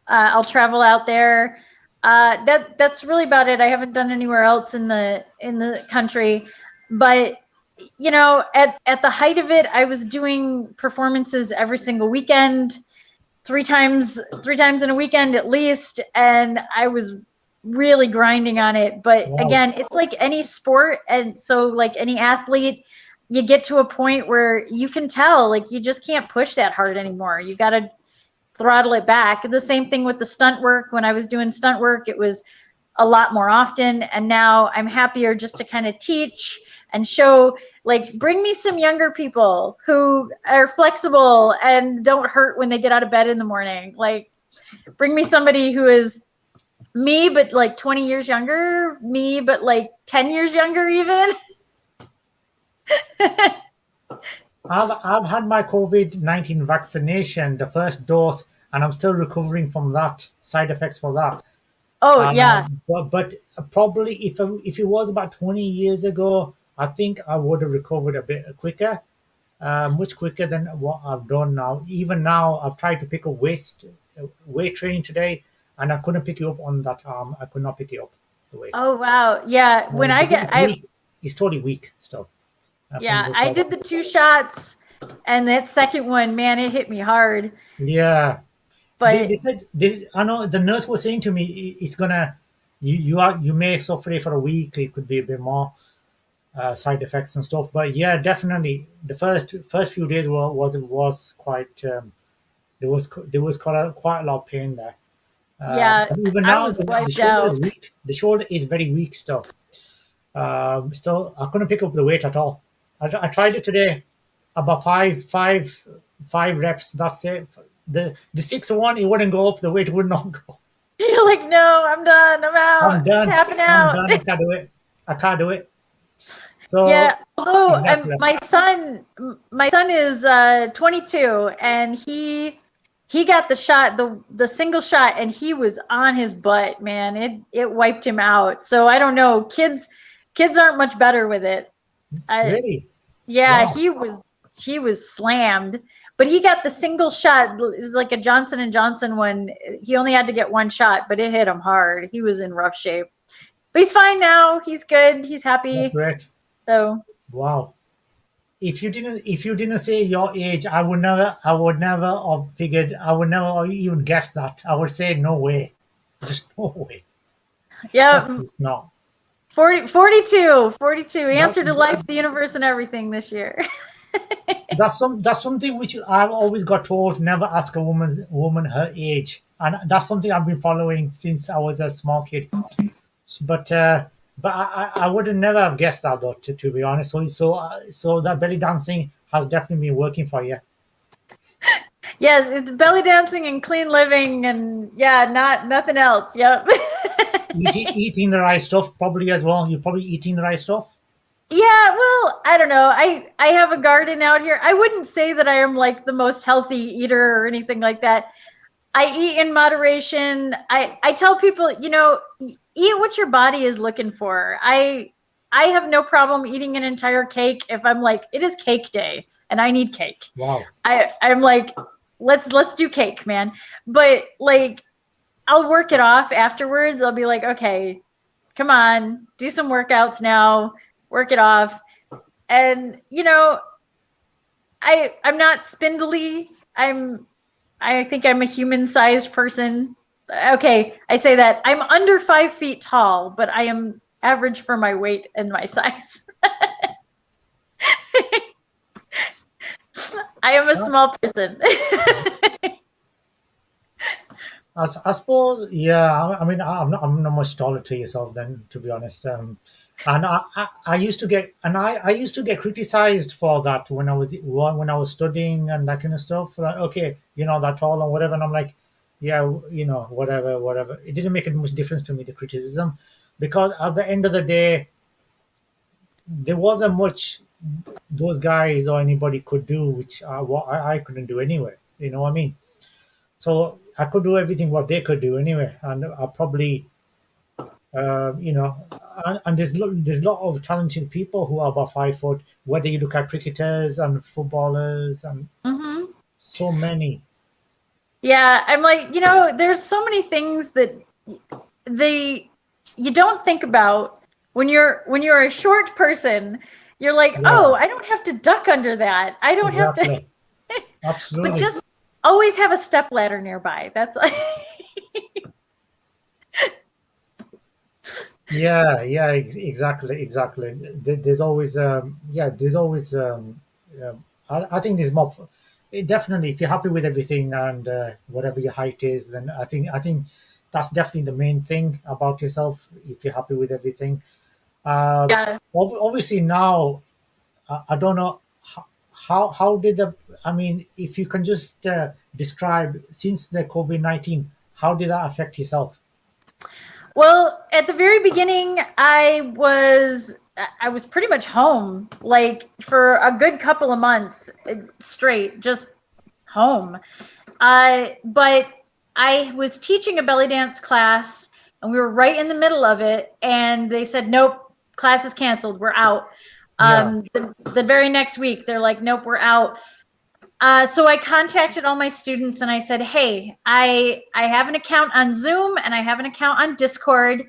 I'll travel out there. That's really about it. I haven't done anywhere else in the country, but you know, at the height of it, I was doing performances every single weekend, three times in a weekend at least, and I was really grinding on it. But again, it's like any sport, and so like any athlete, you get to a point where you can tell like you just can't push that hard anymore. You got to throttle it back. The same thing with the stunt work. When I was doing stunt work, it was a lot more often, and now I'm happier just to kind of teach and show, like, bring me some younger people who are flexible and don't hurt when they get out of bed in the morning. Like, bring me somebody who is me, but like 20 years younger, me, but like 10 years younger even. I've had my COVID-19 vaccination, the first dose, and I'm still recovering from that, side effects for that. Oh, yeah. But probably if it was about 20 years ago, I think I would have recovered a bit quicker, much quicker than what I've done now. Even now, I've tried to pick up weight training today, and I couldn't pick it up on that arm. I could not pick it up, the weight. Oh, wow. Yeah. When it's totally weak still. Yeah, I did the 2 shots, and that second one, man, it hit me hard. Yeah. But they said, I know the nurse was saying to me, you may suffer it for a week. It could be a bit more side effects and stuff. But yeah, definitely the first few days was quite there was quite a lot of pain there. Yeah, But even I now, was the wiped shoulder is out. weak. The shoulder is very weak still. Still, I couldn't pick up the weight at all. I tried it today, about five reps. That's it. The sixth one, it wouldn't go up. The weight would not go. You're like, no, I'm done. I'm I'm out. done. Tapping I'm out. done. I can't do it. I can't do it. Yeah, So although exactly. my son is 22, and he got the shot, the single shot, and he was on his butt, man. It wiped him out. So I don't know. Kids aren't much better with it. I Really? Yeah, Wow. he was slammed, but he got the single shot. It was like a Johnson and Johnson one. He only had to get one shot, but it hit him hard. He was in rough shape. But he's fine now. He's good. He's That's happy. great. So Wow. If you didn't say your age, I would never have figured. I would never even guess that. I would say no way. Just no way. That's yeah, just not. 42. He That, answered to life, the universe, and everything this year. that's something which I've always got told. Never ask a woman her age, and that's something I've been following since I was a small kid. But I would have never have guessed that though. To be honest, so that belly dancing has definitely been working for you. Yes, it's belly dancing and clean living, and yeah, nothing else. Yep. Eating the right stuff probably as well. You're probably eating the right stuff. Yeah, well, I don't know. I have a garden out here. I wouldn't say that I am like the most healthy eater or anything like that. I eat in moderation. I tell people, eat what your body is looking for. I have no problem eating an entire cake if I'm like, it is cake day and I need cake. Wow. I'm like, let's do cake, man. But like, I'll work it off afterwards. I'll be like, okay, come on, do some workouts now, work it off. And I'm not spindly. I think I'm a human-sized person. Okay, I say that. I'm under 5 feet tall, but I am average for my weight and my size. I am a small person. I suppose, yeah. I mean, I'm not much taller to yourself then, to be honest. And I used to get I used to get criticized for that when I was studying and that kind of stuff. Like, okay, that tall and whatever, and I'm like, yeah, whatever. It didn't make much difference to me, the criticism, because at the end of the day, there wasn't much those guys or anybody could do, which what I couldn't do anyway. You know what I mean? So I could do everything what they could do anyway, and I probably, and there's a lot of talented people who are about 5 foot. Whether you look at cricketers and footballers and Hmm. so many. Yeah, I'm like, there's so many things that they you don't think about when you're a short person. You're like, Yeah, oh, I don't have to duck under that. I don't have to, exactly, but absolutely. just always have a step ladder nearby. That's Yeah, exactly. There's always, there's always. I think there's more. Definitely, if you're happy with everything and whatever your height is, then I think that's definitely the main thing about yourself. If you're happy with everything, yeah. obviously now I don't know how did the. I mean, if you can just describe since the COVID-19, how did that affect yourself? Well, at the very beginning, I was pretty much home, like for a good couple of months straight, just home. But I was teaching a belly dance class, and we were right in the middle of it, and they said, "Nope, class is canceled. We're out." Yeah, The very next week, they're like, "Nope, we're out." So I contacted all my students and I said, "Hey, I have an account on Zoom and I have an account on Discord.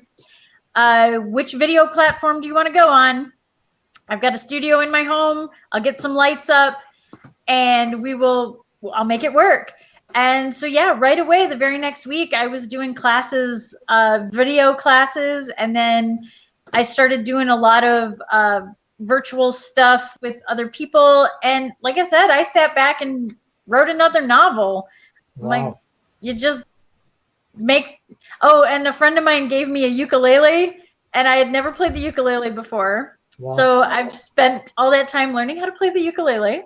Which video platform do you want to go on? I've got a studio in my home. I'll get some lights up, and I'll make it work." And so, yeah, right away, the very next week, I was doing classes, video classes, and then I started doing a lot of virtual stuff with other people. And like I said, I sat back and wrote another novel. Like, Wow. you just make. Oh, and a friend of mine gave me a ukulele, and I had never played the ukulele before. Wow. So I've spent all that time learning how to play the ukulele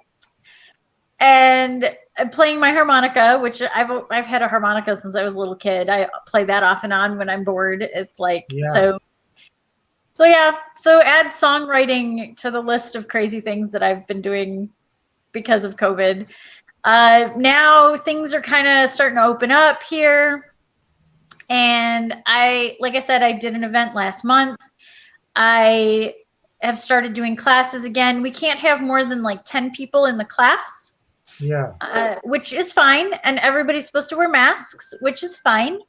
and playing my harmonica, which I've had a harmonica since I was a little kid. I play that off and on when I'm bored. It's like Yeah. so yeah. So add songwriting to the list of crazy things that I've been doing because of COVID. Now things are kind of starting to open up here, and like I said, I did an event last month. I have started doing classes again. We can't have more than like 10 people in the class. Yeah. Which is fine. And everybody's supposed to wear masks, which is fine.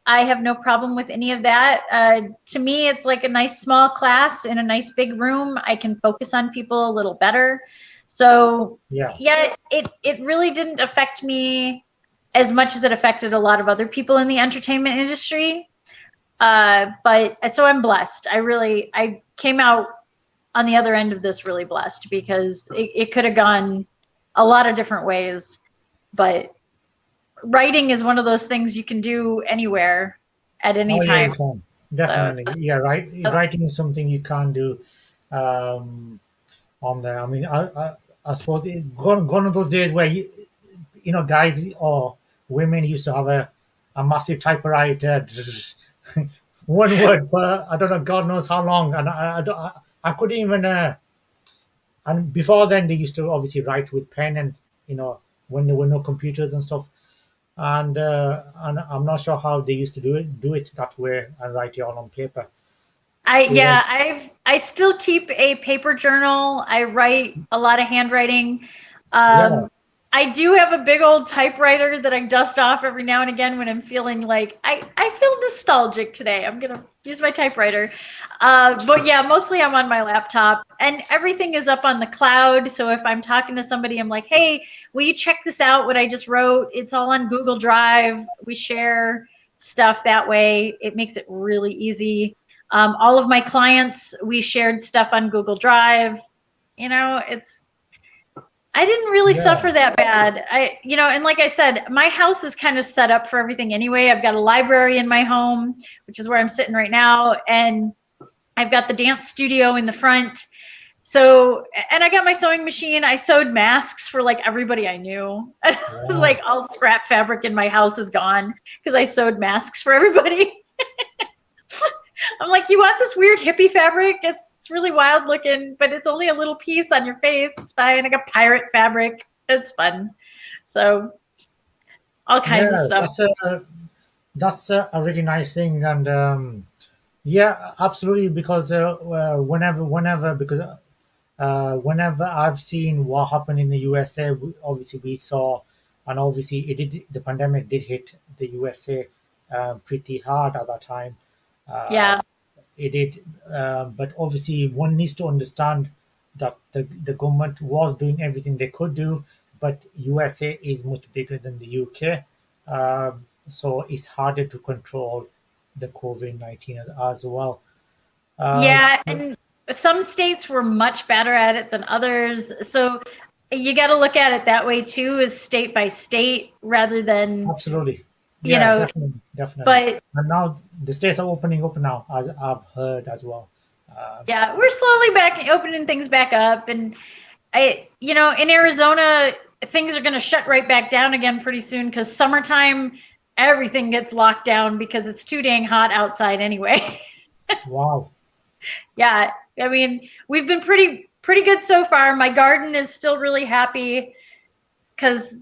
I have no problem with any of that. To me, it's like a nice small class in a nice big room. I can focus on people a little better. So Yeah. yeah, it really didn't affect me as much as it affected a lot of other people in the entertainment industry. But so I'm blessed. I came out on the other end of this really blessed because it could have gone a lot of different ways, but writing is one of those things you can do anywhere at any Oh yeah, time. you can So, definitely. Yeah, right. Writing is something you can't do on there. I mean, I suppose gone are those days where guys or women used to have a massive typewriter, one word per I don't know, God knows how long, and I couldn't even. And before then, they used to obviously write with pen, and when there were no computers and stuff. And I'm not sure how they used to do it that way and write it all on paper. It was, I still keep a paper journal. I write a lot of handwriting. yeah, Um, I do have a big old typewriter that I dust off every now and again when I'm feeling like I feel nostalgic today. I'm gonna use my typewriter. But yeah, mostly I'm on my laptop and everything is up on the cloud. So if I'm talking to somebody, I'm like, hey, will you check this out? What I just wrote? It's all on Google Drive. We share stuff that way. It makes it really easy. All of my clients, we shared stuff on Google Drive. I didn't really yeah, suffer that bad. And like I said, my house is kind of set up for everything anyway. I've got a library in my home, which is where I'm sitting right now, and I've got the dance studio in the front. So, and I got my sewing machine. I sewed masks for like everybody I knew. It's wow, like all the scrap fabric in my house is gone because I sewed masks for everybody. I'm like, you want this weird hippie fabric? It's really wild looking, but it's only a little piece on your face. It's fine. I got pirate fabric. It's fun. So all kinds of yeah. stuff. That's a really nice thing, and yeah, absolutely. Because whenever I've seen what happened in the USA, obviously we saw, and obviously the pandemic did hit the USA pretty hard at that time. Uh, Yeah. it did, but obviously one needs to understand that the government was doing everything they could do, but USA is much bigger than the UK, so it's harder to control the COVID-19 as well. Yeah. So And some states were much better at it than others. So you got to look at it that way too, as state by state rather than, absolutely, you yeah, know, definitely. but And now the states are opening up now, as I've heard as well. yeah, we're slowly back opening things back up. And in Arizona, things are going to shut right back down again pretty soon because summertime, everything gets locked down because it's too dang hot outside anyway. Wow, Yeah, I mean, we've been pretty good so far. My garden is still really happy because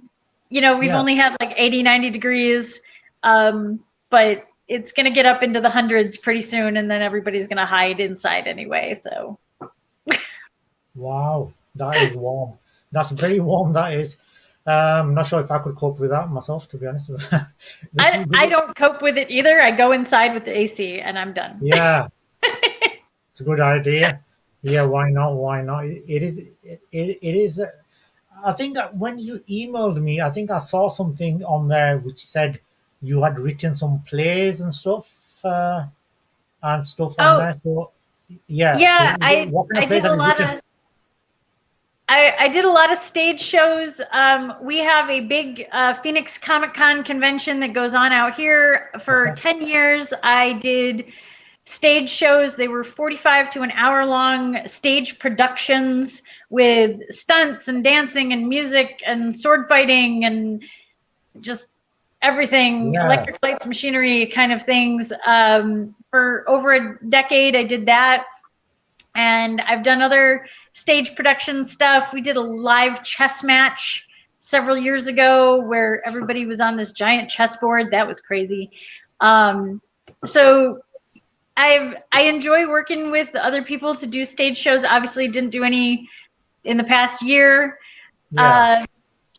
we've yeah, only had like 80, 90 degrees, but it's going to get up into the hundreds pretty soon, and then everybody's going to hide inside anyway. So wow, that is warm. That's very warm. That is. Not sure if I could cope with that myself, to be honest. This, I don't cope with it either. I go inside with the AC and I'm done. yeah, it's a good idea. Yeah, why not? Why not? It is. It is. I think that when you emailed me, I think I saw something on there which said you had written some plays and stuff on Oh, there. So yeah, so yeah, what kind I of plays did a have you lot written? of I did a lot of stage shows. We have a big Phoenix Comic Con convention that goes on out here. For Okay. 10 years, I did stage shows. They were 45 to an hour long stage productions with stunts and dancing and music and sword fighting and just everything, Yeah. electric lights, machinery kind of things. For over a decade, I did that. And I've done other stage production stuff. We did a live chess match several years ago where everybody was on this giant chessboard. That was crazy. Um, so I enjoy working with other people to do stage shows. Obviously, didn't do any in the past year. Yeah. Uh,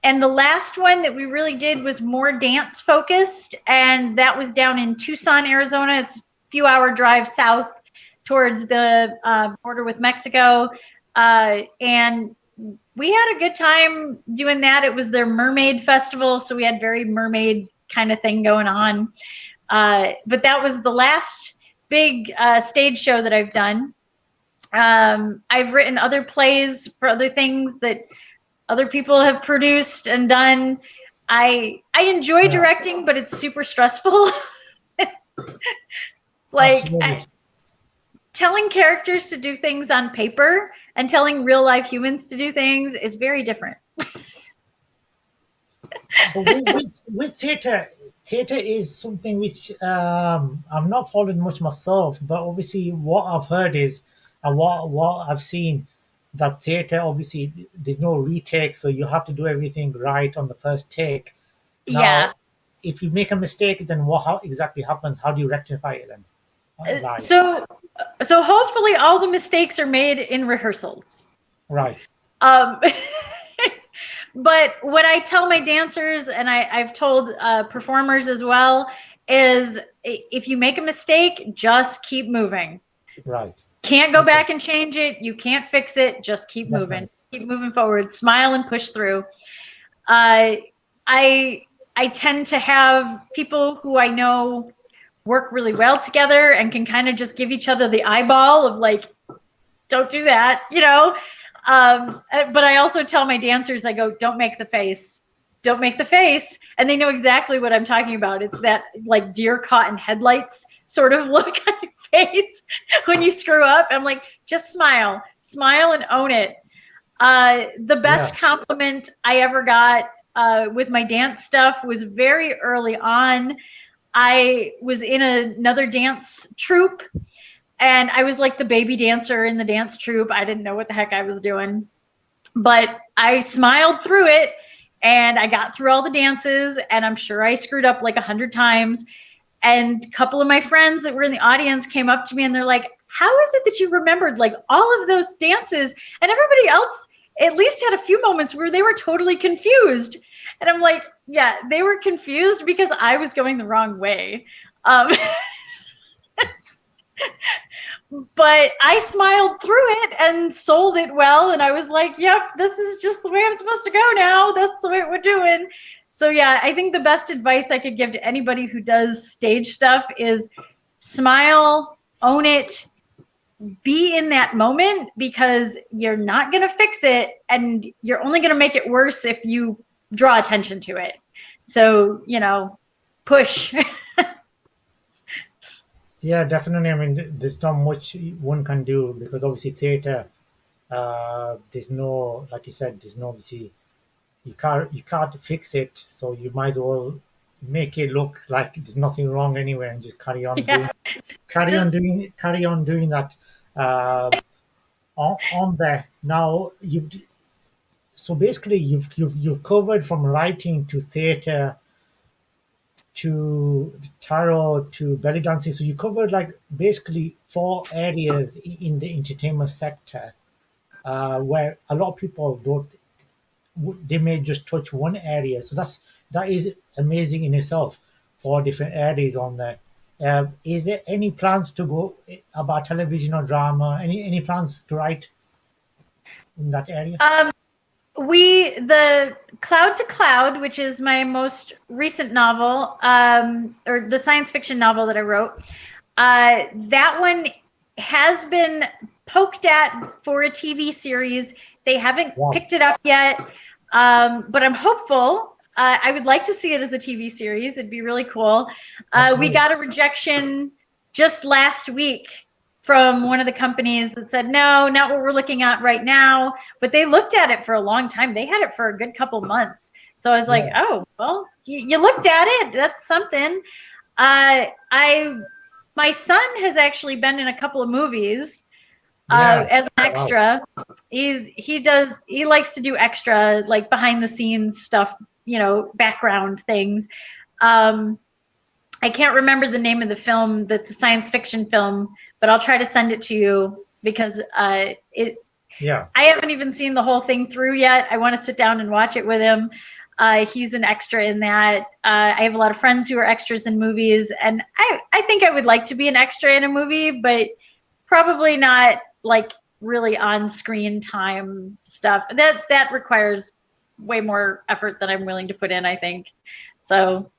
and the last one that we really did was more dance focused, and that was down in Tucson, Arizona. It's a few hour drive south towards the border with Mexico. And we had a good time doing that. It was their mermaid festival, so we had very mermaid kind of thing going on. But that was the last big stage show that I've done. I've written other plays for other things that other people have produced and done. I enjoy Yeah. directing, but it's super stressful. It's like Absolutely. telling characters to do things on paper and telling real life humans to do things is very different. But with theatre, theatre is something which I've not followed much myself. But obviously, what I've heard is, and what I've seen, that theatre obviously there's no retake, so you have to do everything right on the first take. Now, Yeah. if you make a mistake, then how exactly happens? How do you rectify it then? Live. So so hopefully all the mistakes are made in rehearsals. Right. Um, but what I tell my dancers, and I've told performers as well, is if you make a mistake, just keep moving. Right. Can't go Okay. back and change it. You can't fix it. Just keep moving. Definitely. Keep moving forward. Smile and push through. Uh, I I tend to have people who I know work really well together and can kind of just give each other the eyeball of like, don't do that, you know. But I also tell my dancers, I go, don't make the face. Don't make the face. And they know exactly what I'm talking about. It's that like deer caught in headlights sort of look on your face when you screw up. I'm like, just smile, smile and own it. The Yeah. best compliment I ever got with my dance stuff was very early on. I was in another dance troupe and I was like the baby dancer in the dance troupe. I didn't know what the heck I was doing, but I smiled through it and I got through all the dances. And I'm sure I screwed up like 100 times. And a couple of my friends that were in the audience came up to me and they're like, how is it that you remembered like all of those dances? And everybody else at least had a few moments where they were totally confused. And I'm like, yeah, they were confused because I was going the wrong way. Um, but I smiled through it and sold it well. And I was like, yep, this is just the way I'm supposed to go now. That's the way we're doing. So yeah, I think the best advice I could give to anybody who does stage stuff is smile, own it, be in that moment because you're not going to fix it and you're only going to make it worse if you draw attention to it. So, you know, push. Yeah, definitely. I mean, there's not much one can do because obviously theatre, there's no, like you said, there's no obviously you can't fix it. So you might as well make it look like there's nothing wrong anywhere and just Yeah. Just carry on doing that uh, on there. Now so basically you've covered from writing to theatre to tarot to belly dancing. So you covered like basically four areas in the entertainment sector where a lot of people don't. They may just touch one area. So that is amazing in itself. Four different areas on there. Is there any plans to go about television or drama? Any plans to write in that area? um the Cloud to Cloud, which is my most recent novel, or the science fiction novel that I wrote, that one has been poked at for a TV series. They haven't picked it up yet, but I'm hopeful. I would like to see it as a TV series. It'd be really cool. We got a rejection just last week from one of the companies that said, no, not what we're looking at right now. But they looked at it for a long time. They had it for a good couple months. So I was like, oh, well, you looked at it. That's something. My son has actually been in a couple of movies as an extra. Wow. He likes to do extra, like behind the scenes stuff, background things. I can't remember the name of the film. That's a science fiction film, but I'll try to send it to you because I haven't even seen the whole thing through yet. I want to sit down and watch it with him. He's an extra in that. I have a lot of friends who are extras in movies, and I think I would like to be an extra in a movie, but probably not like really on-screen time stuff. That requires way more effort than I'm willing to put in, I think. So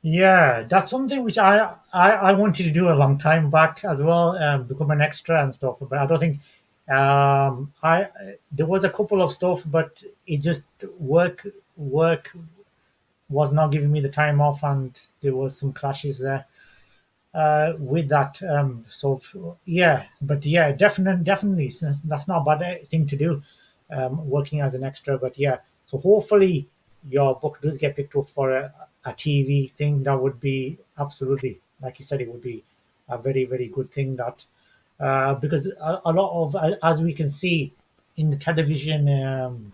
yeah, that's something which I wanted to do a long time back as well, become an extra and stuff. But I don't think there was a couple of stuff, but it just work was not giving me the time off, and there was some clashes there with that. Definitely, since that's not a bad thing to do, working as an extra. But yeah, so hopefully your book does get picked up for a TV thing. That would be absolutely, like you said, it would be a very, very good thing. That because a lot of, as we can see in the television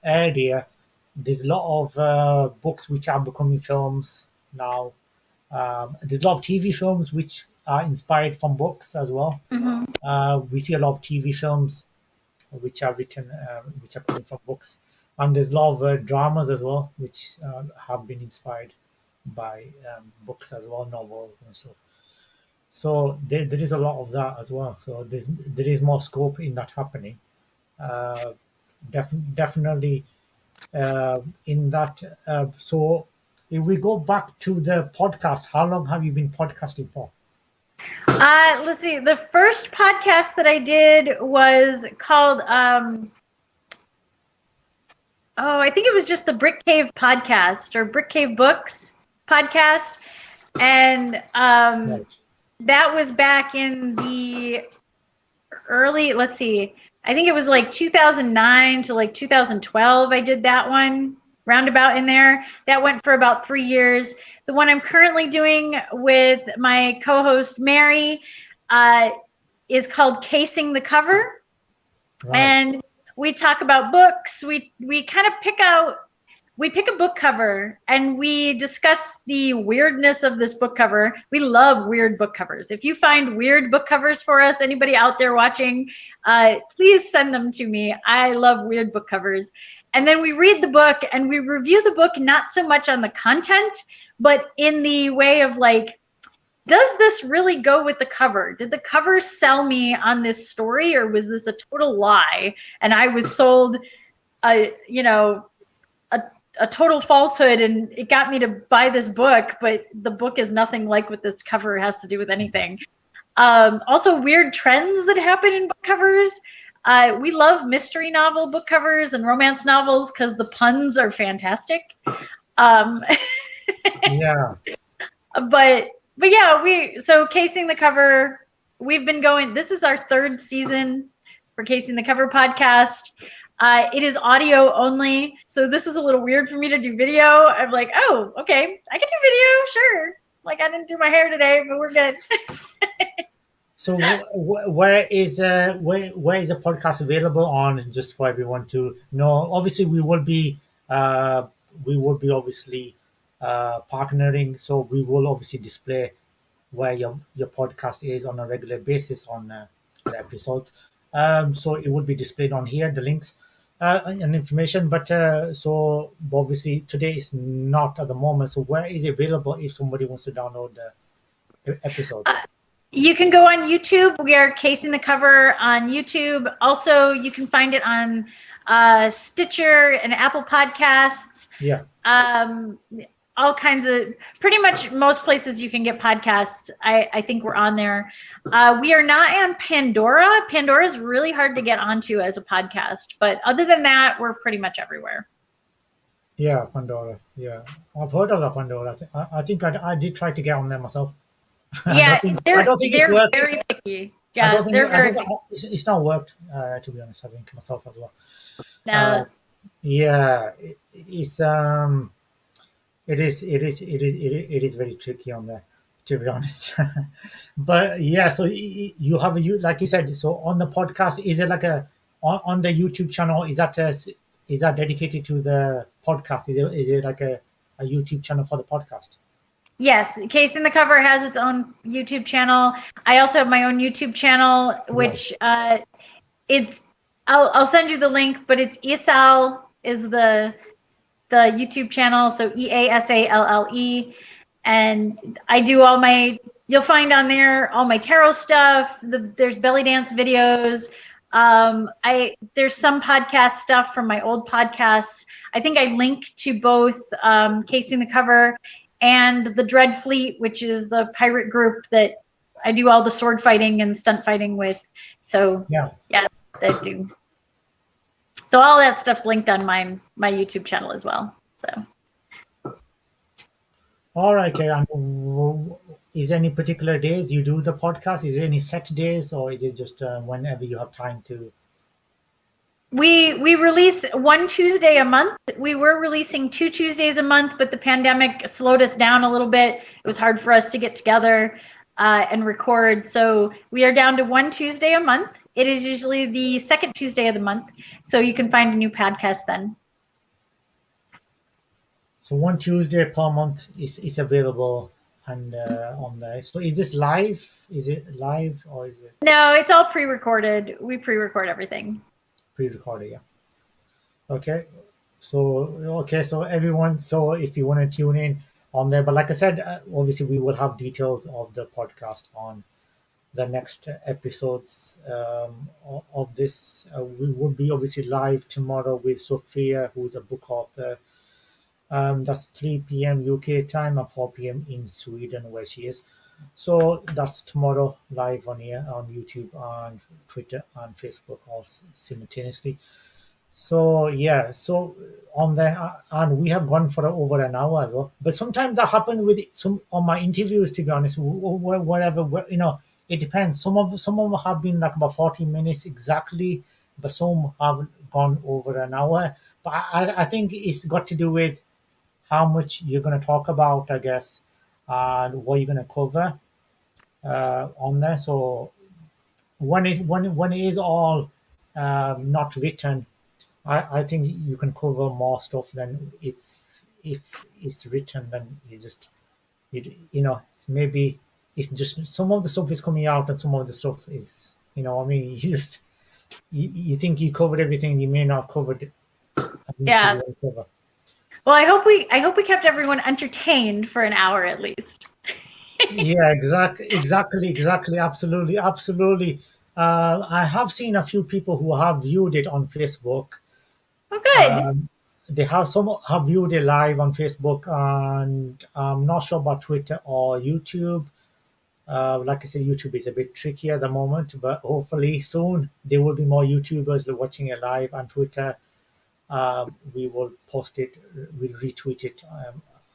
area, there's a lot of books which are becoming films now. There's a lot of TV films which are inspired from books as well. Mm-hmm. We see a lot of TV films which are written, which are coming from books. And there's a lot of dramas as well, which have been inspired by books as well, novels and stuff. So there is a lot of that as well. So there is more scope in that happening. Definitely in that. So if we go back to the podcast, how long have you been podcasting for? Let's see. The first podcast that I did was called I think it was just the Brick Cave podcast or Brick Cave Books podcast. And that was back in the early, let's see, I think it was like 2009 to like 2012. I did that one roundabout in there. That went for about 3 years. The one I'm currently doing with my co-host Mary is called Casing the Cover. Right. And we talk about books. We kind of pick a book cover and we discuss the weirdness of this book cover. We love weird book covers. If you find weird book covers for us, anybody out there watching, please send them to me. I love weird book covers. And then we read the book and we review the book, not so much on the content, but in the way of like, does this really go with the cover? Did the cover sell me on this story, or was this a total lie? And I was sold, a total falsehood, and it got me to buy this book, but the book is nothing like what this cover has to do with anything. Also, weird trends that happen in book covers. We love mystery novel book covers and romance novels because the puns are fantastic. Yeah. But yeah, so Casing the Cover, we've been going, this is our 3rd season for Casing the Cover podcast. It is audio only, so this is a little weird for me to do video. I'm like, oh, okay, I can do video, sure. Like, I didn't do my hair today, but we're good. So where is the podcast available on, just for everyone to know? Obviously, we will be obviously partnering, so we will obviously display where your podcast is on a regular basis on the episodes. So it will be displayed on here, the links and information. But so obviously today is not at the moment. So where is it available if somebody wants to download the episodes? You can go on YouTube. We are Casing the Cover on YouTube. Also, you can find it on Stitcher and Apple Podcasts. Yeah. All kinds of, pretty much most places you can get podcasts. I think we're on there. We are not on Pandora. Pandora is really hard to get onto as a podcast, but other than that, we're pretty much everywhere. Yeah, Pandora. Yeah, I've heard of the Pandora. I think I did try to get on there myself. Yeah, I don't think it's worked. very picky. I Yeah, don't think they're very picky. it's not worked. To be honest, I think myself as well. No. Yeah, it's it is very tricky on there, to be honest. But yeah, so you have like you said. So on the podcast, is it like on the YouTube channel? Is that dedicated to the podcast? Is it like a YouTube channel for the podcast? Yes, Case in the Cover has its own YouTube channel. I also have my own YouTube channel, which it's I'll send you the link, but it's Esal is the YouTube channel, so EASALLE, and I do all my. You'll find on there all my tarot stuff. There's belly dance videos. There's some podcast stuff from my old podcasts. I think I link to both Case in the Cover and the Dread Fleet, which is the pirate group that I do all the sword fighting and stunt fighting with. So yeah, I do. So all that stuff's linked on my YouTube channel as well. So. All right, okay. Is there any particular days you do the podcast? Is there any set days, or is it just whenever you have time to? We release one Tuesday a month. We were releasing 2 Tuesdays a month, but the pandemic slowed us down a little bit. It was hard for us to get together and record. So we are down to 1 Tuesday a month. It is usually the second Tuesday of the month. So you can find a new podcast then. So 1 Tuesday per month is available and on there. So is this live? Is it live or is it? No, it's all pre-recorded. We pre-record everything. Pre-recorded, yeah. Okay. So everyone, so if you want to tune in on there, but like I said, obviously we will have details of the podcast on the next episodes of this. We will be obviously live tomorrow with Sophia, who's a book author. That's 3 p.m. UK time and 4 p.m. in Sweden where she is. So that's tomorrow live on here on YouTube, on Twitter, and Facebook all simultaneously. So yeah, so on there, and we have gone for over an hour as well. But sometimes that happens with some on my interviews. To be honest, whatever it depends. Some of them have been like about 40 minutes exactly, but some have gone over an hour. But I think it's got to do with how much you're going to talk about, I guess, and what you're going to cover on there. So when it is all not written, I think you can cover more stuff than if it's written. Then it's maybe it's just some of the stuff is coming out and some of the stuff is you think you covered everything, you may not covered it. Yeah. Well, I hope we kept everyone entertained for an hour at least. Yeah, exactly, absolutely. I have seen a few people who have viewed it on Facebook. Oh, good. They have some have viewed it live on Facebook, and I'm not sure about Twitter or YouTube. Like I said, YouTube is a bit tricky at the moment, but hopefully soon there will be more YouTubers that are watching it live on Twitter. We will post it, we'll retweet it,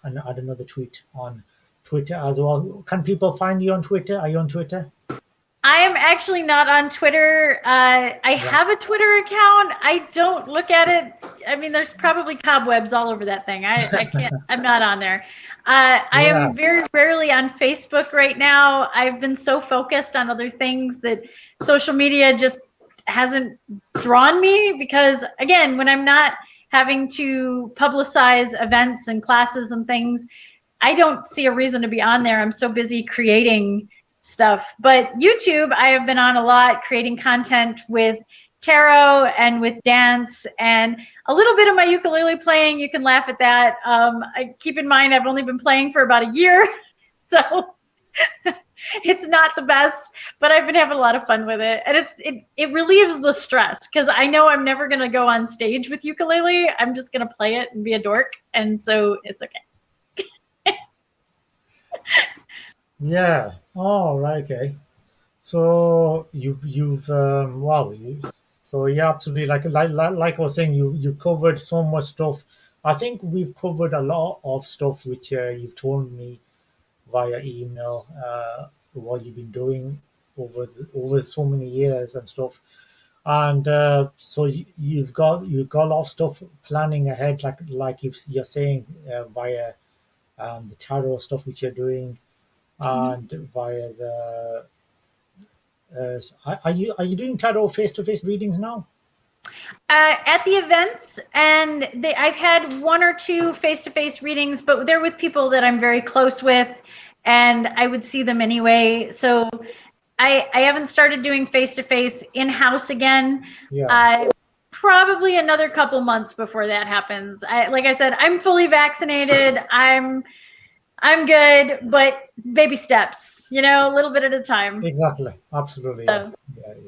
and add another tweet on Twitter as well. Can people find you on Twitter? Are you on Twitter? I am actually not on Twitter. I have a Twitter account. I don't look at it. I mean, there's probably cobwebs all over that thing. I can't. I'm not on there. I am very rarely on Facebook right now. I've been so focused on other things that social media just hasn't drawn me, because again, when I'm not having to publicize events and classes and things, I don't see a reason to be on there. I'm so busy creating stuff. But YouTube, I have been on a lot, creating content with tarot and with dance and a little bit of my ukulele playing. You can laugh at that. I keep in mind I've only been playing for about a year, so It's not the best, but I've been having a lot of fun with it, and it relieves the stress because I know I'm never gonna go on stage with ukulele. I'm just gonna play it and be a dork, and so it's okay. Yeah. Oh, right. Okay. So you've wow. So yeah, absolutely. Like I was saying, you covered so much stuff. I think we've covered a lot of stuff which you've told me via email. What you've been doing over so many years and stuff. And so you've got a lot of stuff planning ahead, like you're saying via the tarot stuff which you're doing, and via the are you doing tarot face-to-face readings now? At the events, and I've had one or two face-to-face readings, but they're with people that I'm very close with, and I would see them anyway. So I haven't started doing face-to-face in-house again. Yeah, Probably another couple months before that happens. Like I said, I'm fully vaccinated. I'm good, but baby steps, a little bit at a time. exactly, absolutely. Yeah,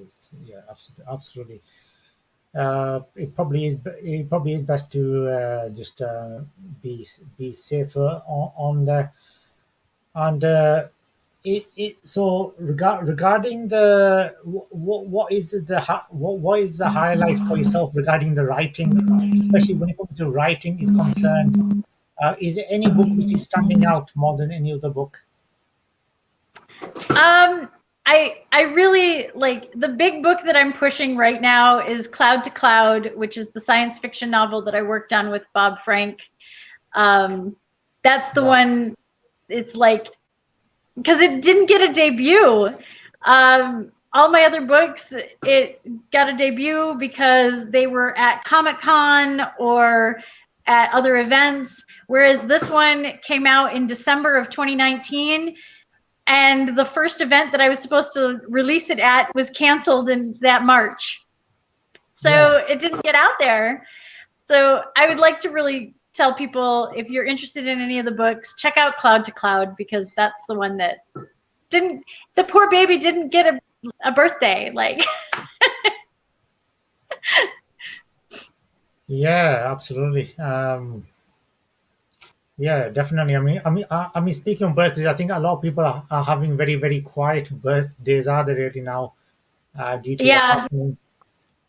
So, yeah, absolutely. It probably is best to just be safer on there. And so regarding the what is what is the highlight for yourself regarding the writing, especially when it comes to writing is concerned? Is there any book which is standing out more than any other book? um, I really like the big book that I'm pushing right now is Cloud to Cloud, which is the science fiction novel that I worked on with Bob Frank. That's the Yeah, one. It's like because it didn't get a debut. All my other books, it got a debut because they were at Comic-Con or at other events, whereas this one came out in December of 2019, and the first event that I was supposed to release it at was canceled in that March. yeah. So it didn't get out there. So I would like to really tell people, if you're interested in any of the books, check out Cloud to Cloud, because that's the one that didn't, the poor baby didn't get a birthday. Like, Yeah, absolutely. Yeah, definitely. I mean, speaking of birthdays, I think a lot of people are having very, very quiet birthdays, are they really now, due to what's yeah, happening?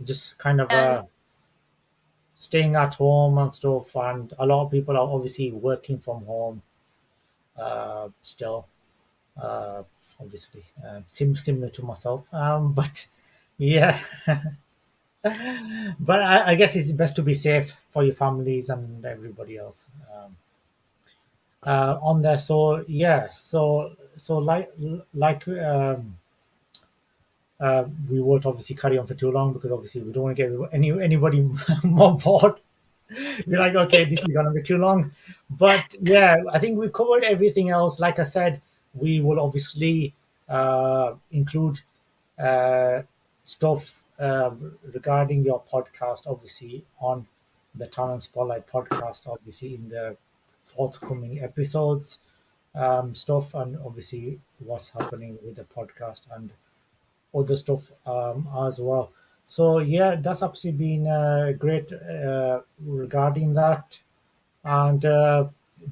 Just kind of yeah. staying at home and stuff, and a lot of people are obviously working from home still. Uh, Obviously, similar to myself. But yeah, but I guess it's best to be safe for your families and everybody else. On there. So yeah, so we won't obviously carry on for too long because obviously we don't want to get anybody more bored. We're like, okay, this is gonna be too long. But yeah, I think we covered everything else. Like I said, we will obviously include uh, stuff regarding your podcast, obviously, on the Talent Spotlight podcast, obviously, in the forthcoming episodes, stuff, and obviously what's happening with the podcast and other stuff as well. So yeah, that's absolutely been great regarding that. And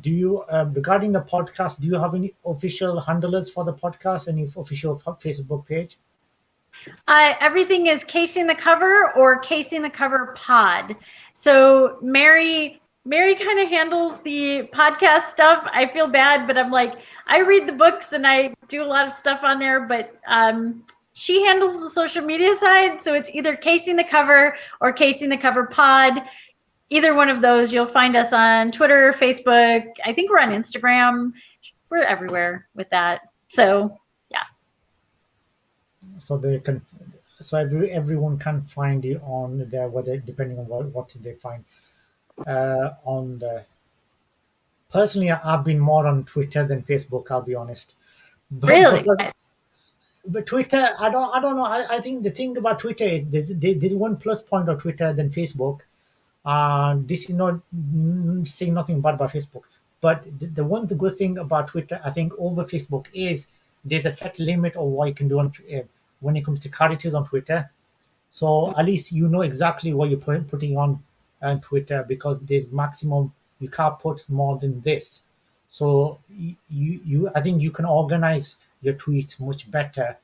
do you regarding the podcast? Do you have any official handlers for the podcast? Any official Facebook page? Everything is Casing the Cover or Casing the Cover Pod. So Mary kind of handles the podcast stuff. I feel bad, but I'm like, I read the books and I do a lot of stuff on there, but she handles the social media side. So it's either Casing the Cover or Casing the Cover Pod. Either one of those, you'll find us on Twitter, Facebook. I think we're on Instagram. We're everywhere with that. So yeah. So they can, so everyone can find you on there, whether depending on what they find on the. Personally, I've been more on Twitter than Facebook. I'll be honest, but Really? because but Twitter, I don't know. I think the thing about Twitter is there's one plus point of Twitter than Facebook. This is not saying nothing bad about Facebook, but the good thing about Twitter, I think, over Facebook is there's a set limit of what you can do when it comes to characters on Twitter. So at least you know exactly what you're putting on Twitter, because there's maximum, you can't put more than this. So I think you can organize your tweets much better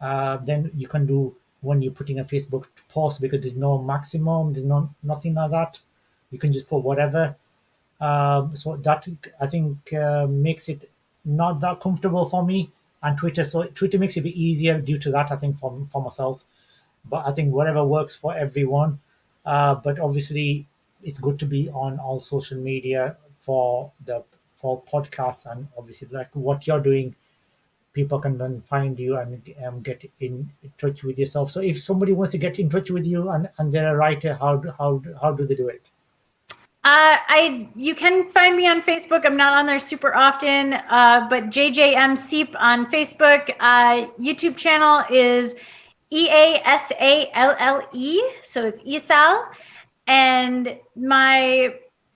than you can do when you're putting a Facebook post, because there's no maximum, there's nothing like that. You can just put whatever. So that, I think, makes it not that comfortable for me and Twitter. So Twitter makes it a bit easier due to that, I think, for myself. But I think whatever works for everyone. But obviously, it's good to be on all social media for podcasts, and obviously, like what you're doing, people can then find you and get in touch with yourself. So if somebody wants to get in touch with you and they're a writer, how do they do it? You can find me on Facebook. I'm not on there super often, but JJM Seep on Facebook. YouTube channel is EASALLE, so it's ESAL. And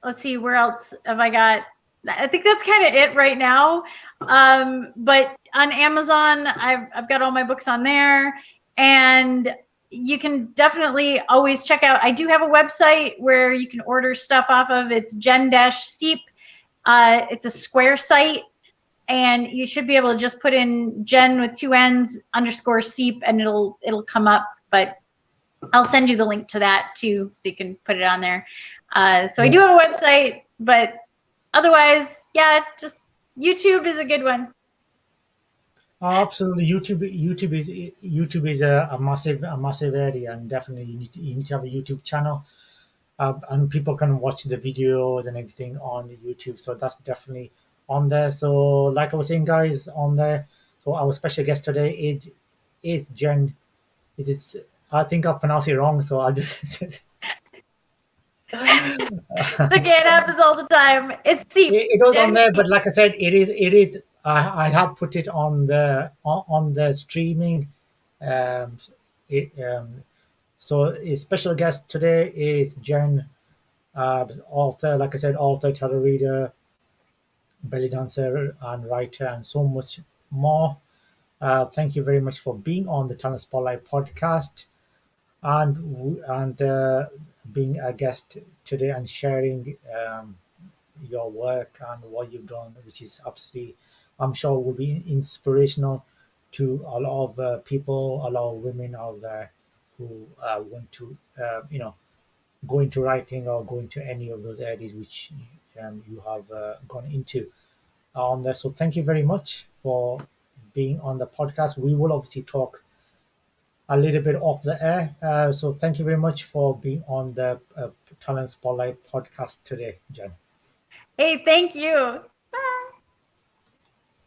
let's see, where else have I got? I think that's kind of it right now. But on Amazon, I've got all my books on there, and you can definitely always check out. I do have a website where you can order stuff off of. It's Jenn-Seep. It's a Square site, and you should be able to just put in Jenn with 2 N's _Seep, and it'll come up. But I'll send you the link to that too, so you can put it on there. So I do have a website, but otherwise, yeah, just YouTube is a good one. Absolutely, YouTube is a massive area, and definitely you need to have a YouTube channel, and people can watch the videos and everything on YouTube. So that's definitely on there. So like I was saying, guys, on there. So our special guest today is Jenn. I think I pronounced it wrong, so I'll just. It's okay, it happens all the time. It's Seep. It was on there, but like I said, it is. I have put it on the streaming. Um, so a special guest today is Jenn, author, like I said, author, tarot reader, belly dancer, and writer, and so much more. Thank you very much for being on the Talent Spotlight podcast, and being a guest today and sharing your work and what you've done, which is absolutely, I'm sure, will be inspirational to a lot of people, a lot of women out there who want to, go into writing or go into any of those areas which you have gone into on there. So thank you very much for being on the podcast. We will obviously talk a little bit off the air. So thank you very much for being on the Talent Spotlight podcast today, Jenn. Hey, thank you.